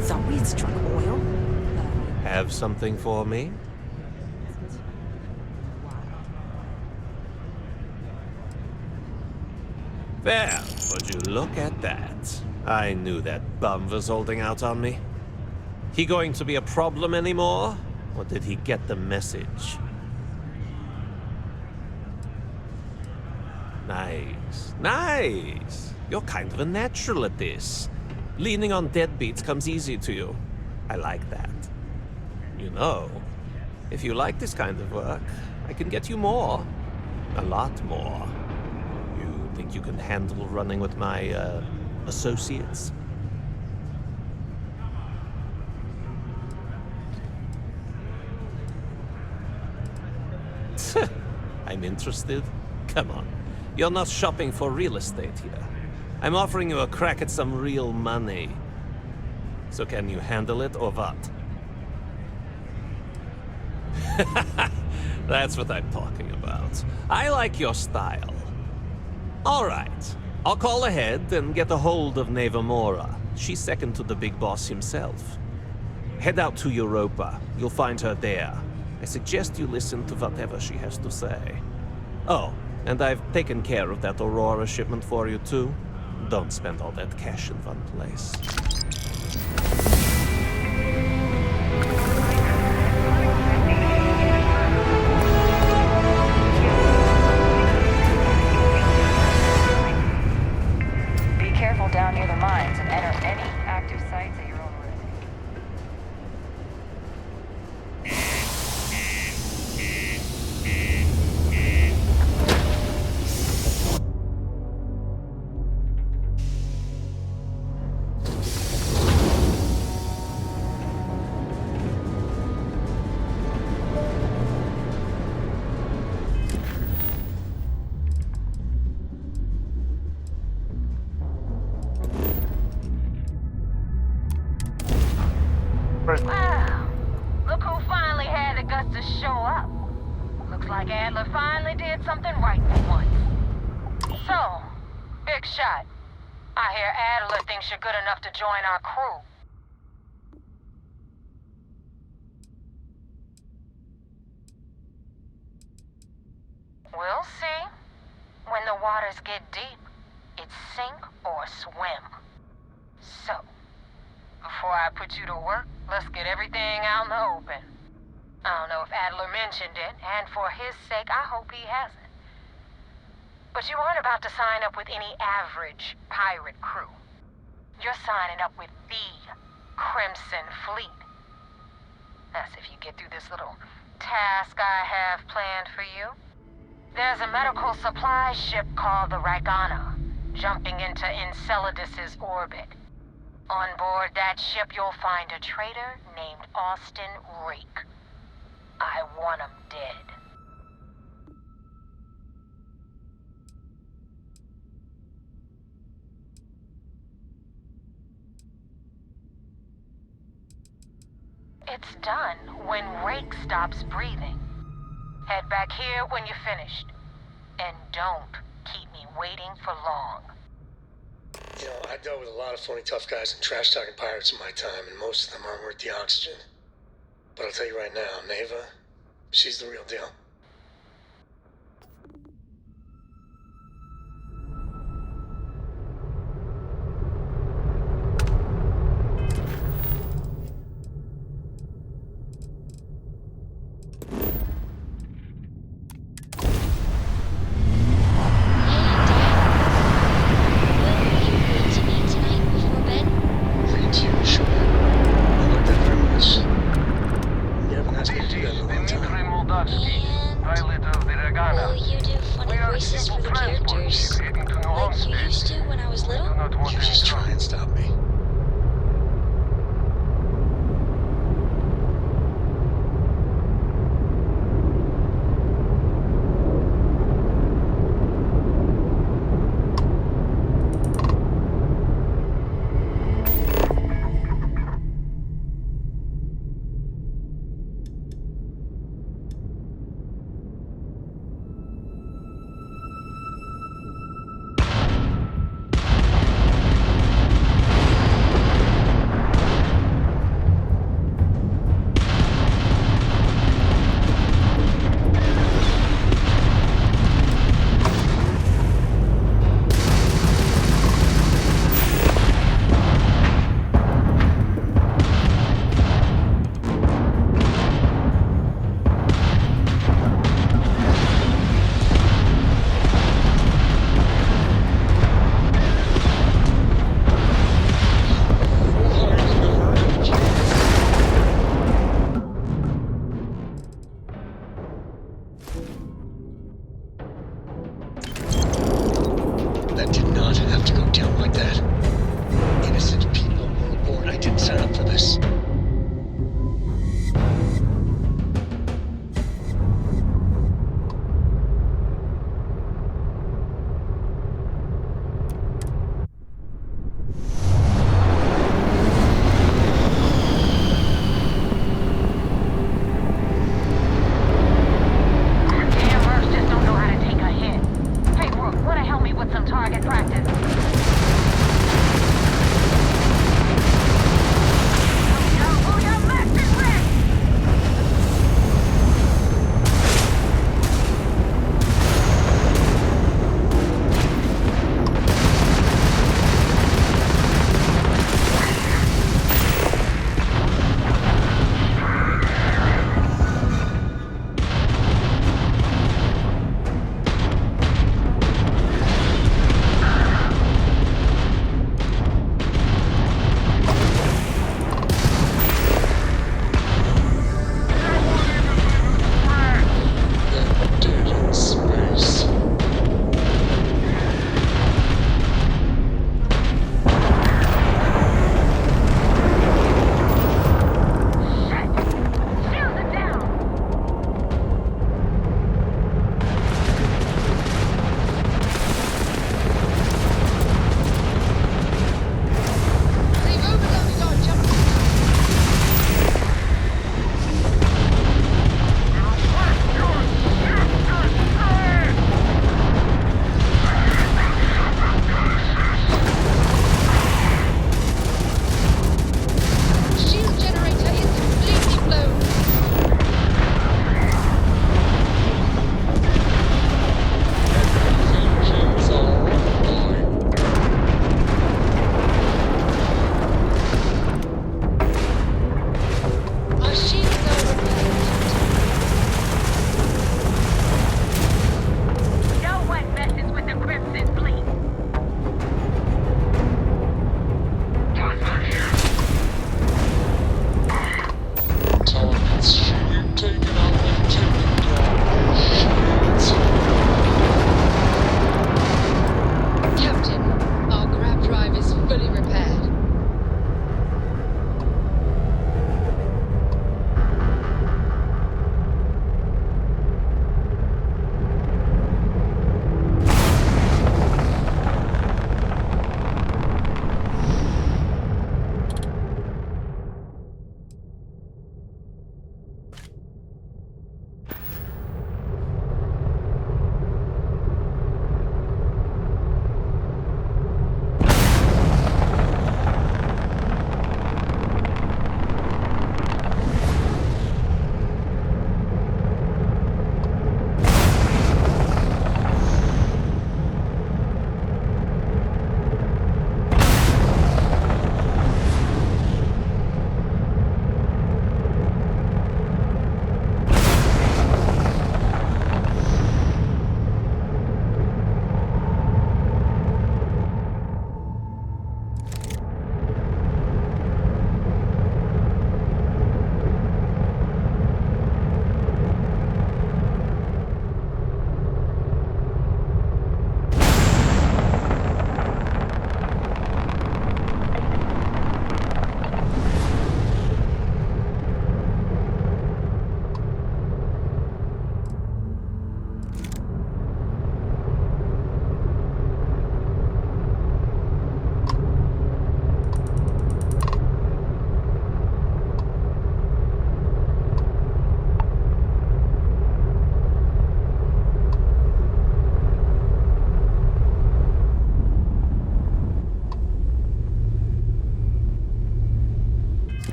Zoe struck oil. Have something for me? Well, would you look at that? I knew that bum was holding out on me. He going to be a problem anymore? Or did he get the message? Nice. Nice! You're kind of a natural at this. Leaning on deadbeats comes easy to you. I like that. You know, if you like this kind of work, I can get you more. A lot more. Think you can handle running with my, associates? I'm interested? Come on. You're not shopping for real estate here. I'm offering you a crack at some real money. So can you handle it or what? That's what I'm talking about. I like your style. All right. I'll call ahead and get a hold of Nevamora. She's second to the big boss himself. Head out to Europa. You'll find her there. I suggest you listen to whatever she has to say. Oh, and I've taken care of that Aurora shipment for you too. Don't spend all that cash in one place. Down near the mines and enter any active sites at your own risk. Wow, look who finally had the guts to show up. Looks like Adler finally did something right for once. So, big shot. I hear Adler thinks you're good enough to join our crew. We'll see. When the waters get deep, it's sink or swim. So, before I put you to work, let's get everything out in the open. I don't know if Adler mentioned it, and for his sake, I hope he hasn't. But you aren't about to sign up with any average pirate crew. you're signing up with the Crimson Fleet. That's if you get through this little task I have planned for you. There's a medical supply ship called the Ragana, jumping into Enceladus's orbit. On board that ship, you'll find a traitor named Austin Reek. I want him dead. It's done when Rake stops breathing. Head back here when you're finished. And don't keep me waiting for long. You know, I dealt with a lot of phony tough guys and trash-talking pirates in my time, and most of them aren't worth the oxygen. But I'll tell you right now, Neva, she's the real deal.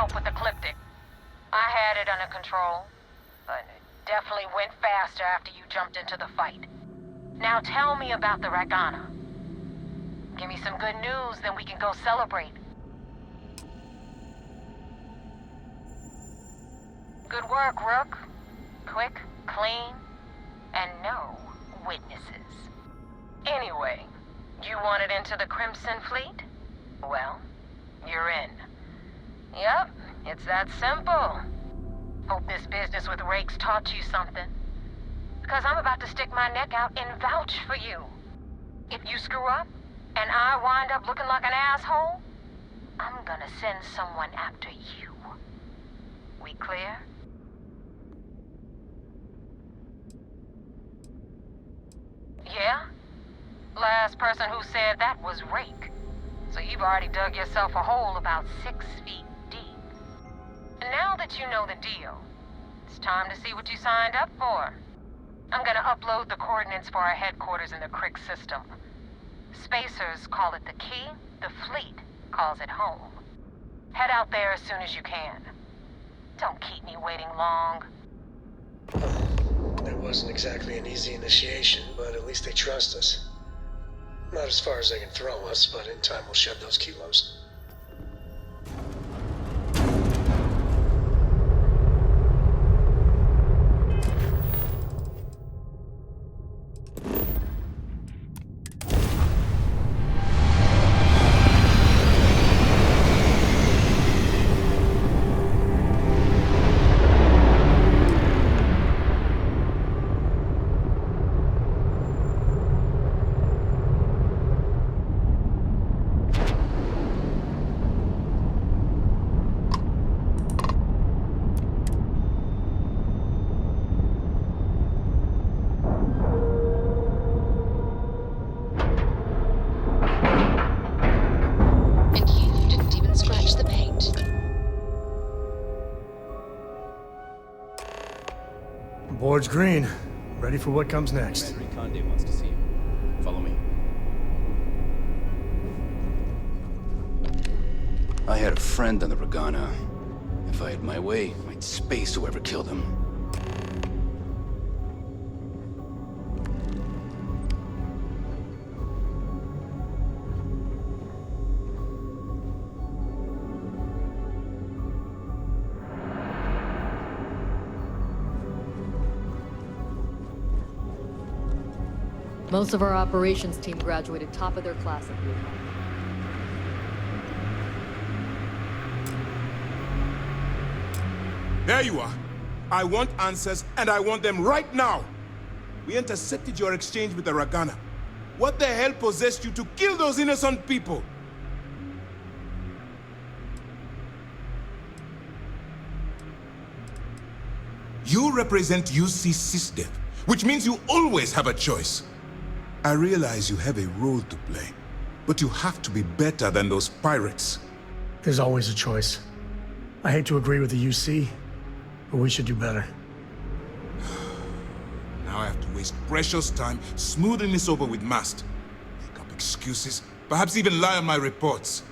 help with the Ecliptic. I had it under control, but it definitely went faster after you jumped into the fight. Now tell me about the Ragana. Give me some good news, then we can go celebrate. Good work, Rook. Quick, clean, and no witnesses. Anyway, you wanted into the Crimson Fleet? Well, you're in. Yep, it's that simple. Hope this business with Rakes taught you something. Because I'm about to stick my neck out and vouch for you. If you screw up, and I wind up looking like an asshole, I'm gonna send someone after you. We clear? Yeah? Last person who said that was Rake. So you've already dug yourself a hole about 6 feet deep. And now that you know the deal, it's time to see what you signed up for. I'm gonna upload the coordinates for our headquarters in the Crick system. Spacers call it the key, the fleet calls it home. Head out there as soon as you can. Don't keep me waiting long. It wasn't exactly an easy initiation, but at least they trust us. Not as far as they can throw us, but in time we'll shed those kilos. Board's green. Ready for what comes next. Conde wants to see you. Follow me. I had a friend on the Ragana. If I had my way, I'd space whoever killed him. Most of our operations team graduated top of their class at the There you are. I want answers, and I want them right now. We intercepted your exchange with the Ragana. What the hell possessed you to kill those innocent people? You represent UC System, which means you always have a choice. I realize you have a role to play, but you have to be better than those pirates. There's always a choice. I hate to agree with the UC, but we should do better. Now I have to waste precious time smoothing this over with Mast. Make up excuses, perhaps even lie on my reports.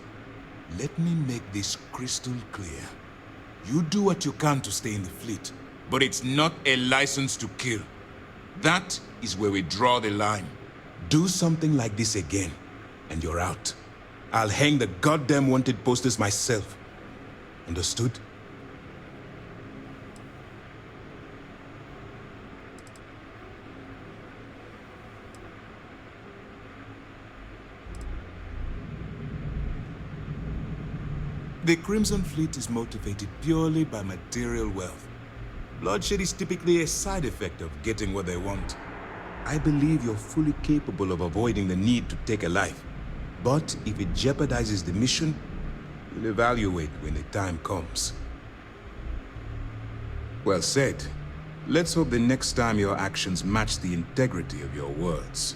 Let me make this crystal clear. You do what you can to stay in the fleet, but it's not a license to kill. That is where we draw the line. Do something like this again, and you're out. I'll hang the goddamn wanted posters myself. Understood? The Crimson Fleet is motivated purely by material wealth. Bloodshed is typically a side effect of getting what they want. I believe you're fully capable of avoiding the need to take a life. But if it jeopardizes the mission, we'll evaluate when the time comes. Well said. Let's hope the next time your actions match the integrity of your words.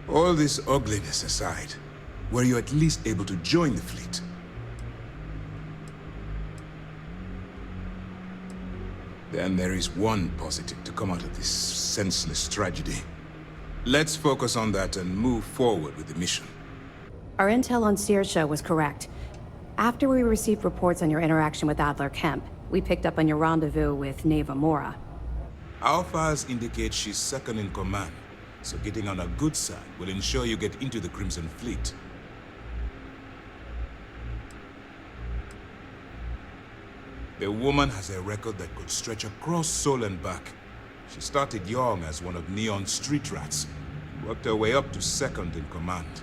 All this ugliness aside, were you at least able to join the fleet? Then there is one positive to come out of this senseless tragedy. Let's focus on that and move forward with the mission. Our intel on Saoirse was correct. After we received reports on your interaction with Adler Kemp, we picked up on your rendezvous with Neva Mora. Our files indicate she's second in command, so getting on a good side will ensure you get into the Crimson Fleet. The woman has a record that could stretch across Sol and back. She started young as one of Neon's street rats, worked her way up to second in command.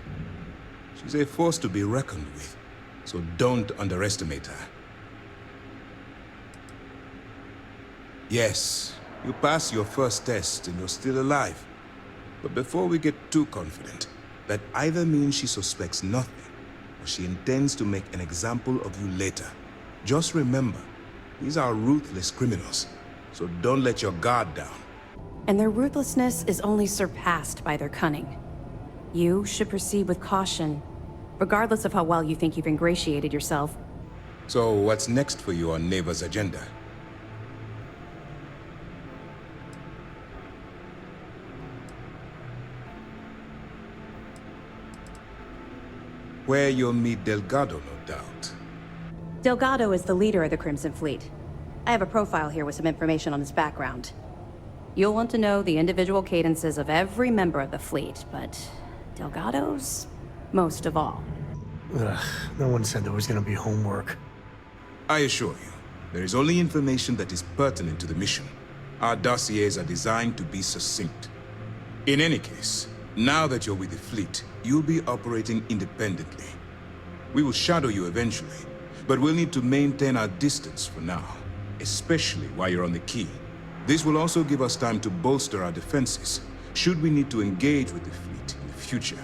She's a force to be reckoned with, so don't underestimate her. Yes, you passed your first test and you're still alive. But before we get too confident, that either means she suspects nothing, or she intends to make an example of you later. Just remember, these are ruthless criminals, so don't let your guard down. And their ruthlessness is only surpassed by their cunning. You should proceed with caution, regardless of how well you think you've ingratiated yourself. So what's next for you on Neva's agenda? Where you'll meet Delgado, no doubt. Delgado is the leader of the Crimson Fleet. I have a profile here with some information on his background. You'll want to know the individual cadences of every member of the fleet, but Delgado's most of all. Ugh, no one said there was gonna be homework. I assure you, there is only information that is pertinent to the mission. Our dossiers are designed to be succinct. In any case, now that you're with the fleet, you'll be operating independently. We will shadow you eventually, but we'll need to maintain our distance for now, especially while you're on the key. This will also give us time to bolster our defenses, should we need to engage with the fleet in the future.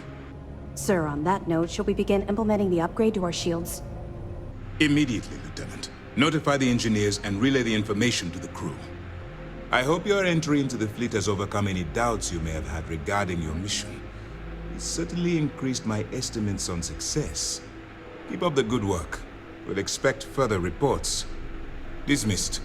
Sir, on that note, shall we begin implementing the upgrade to our shields? Immediately, Lieutenant. Notify the engineers and relay the information to the crew. I hope your entry into the fleet has overcome any doubts you may have had regarding your mission. It certainly increased my estimates on success. Keep up the good work. We'll expect further reports. Dismissed.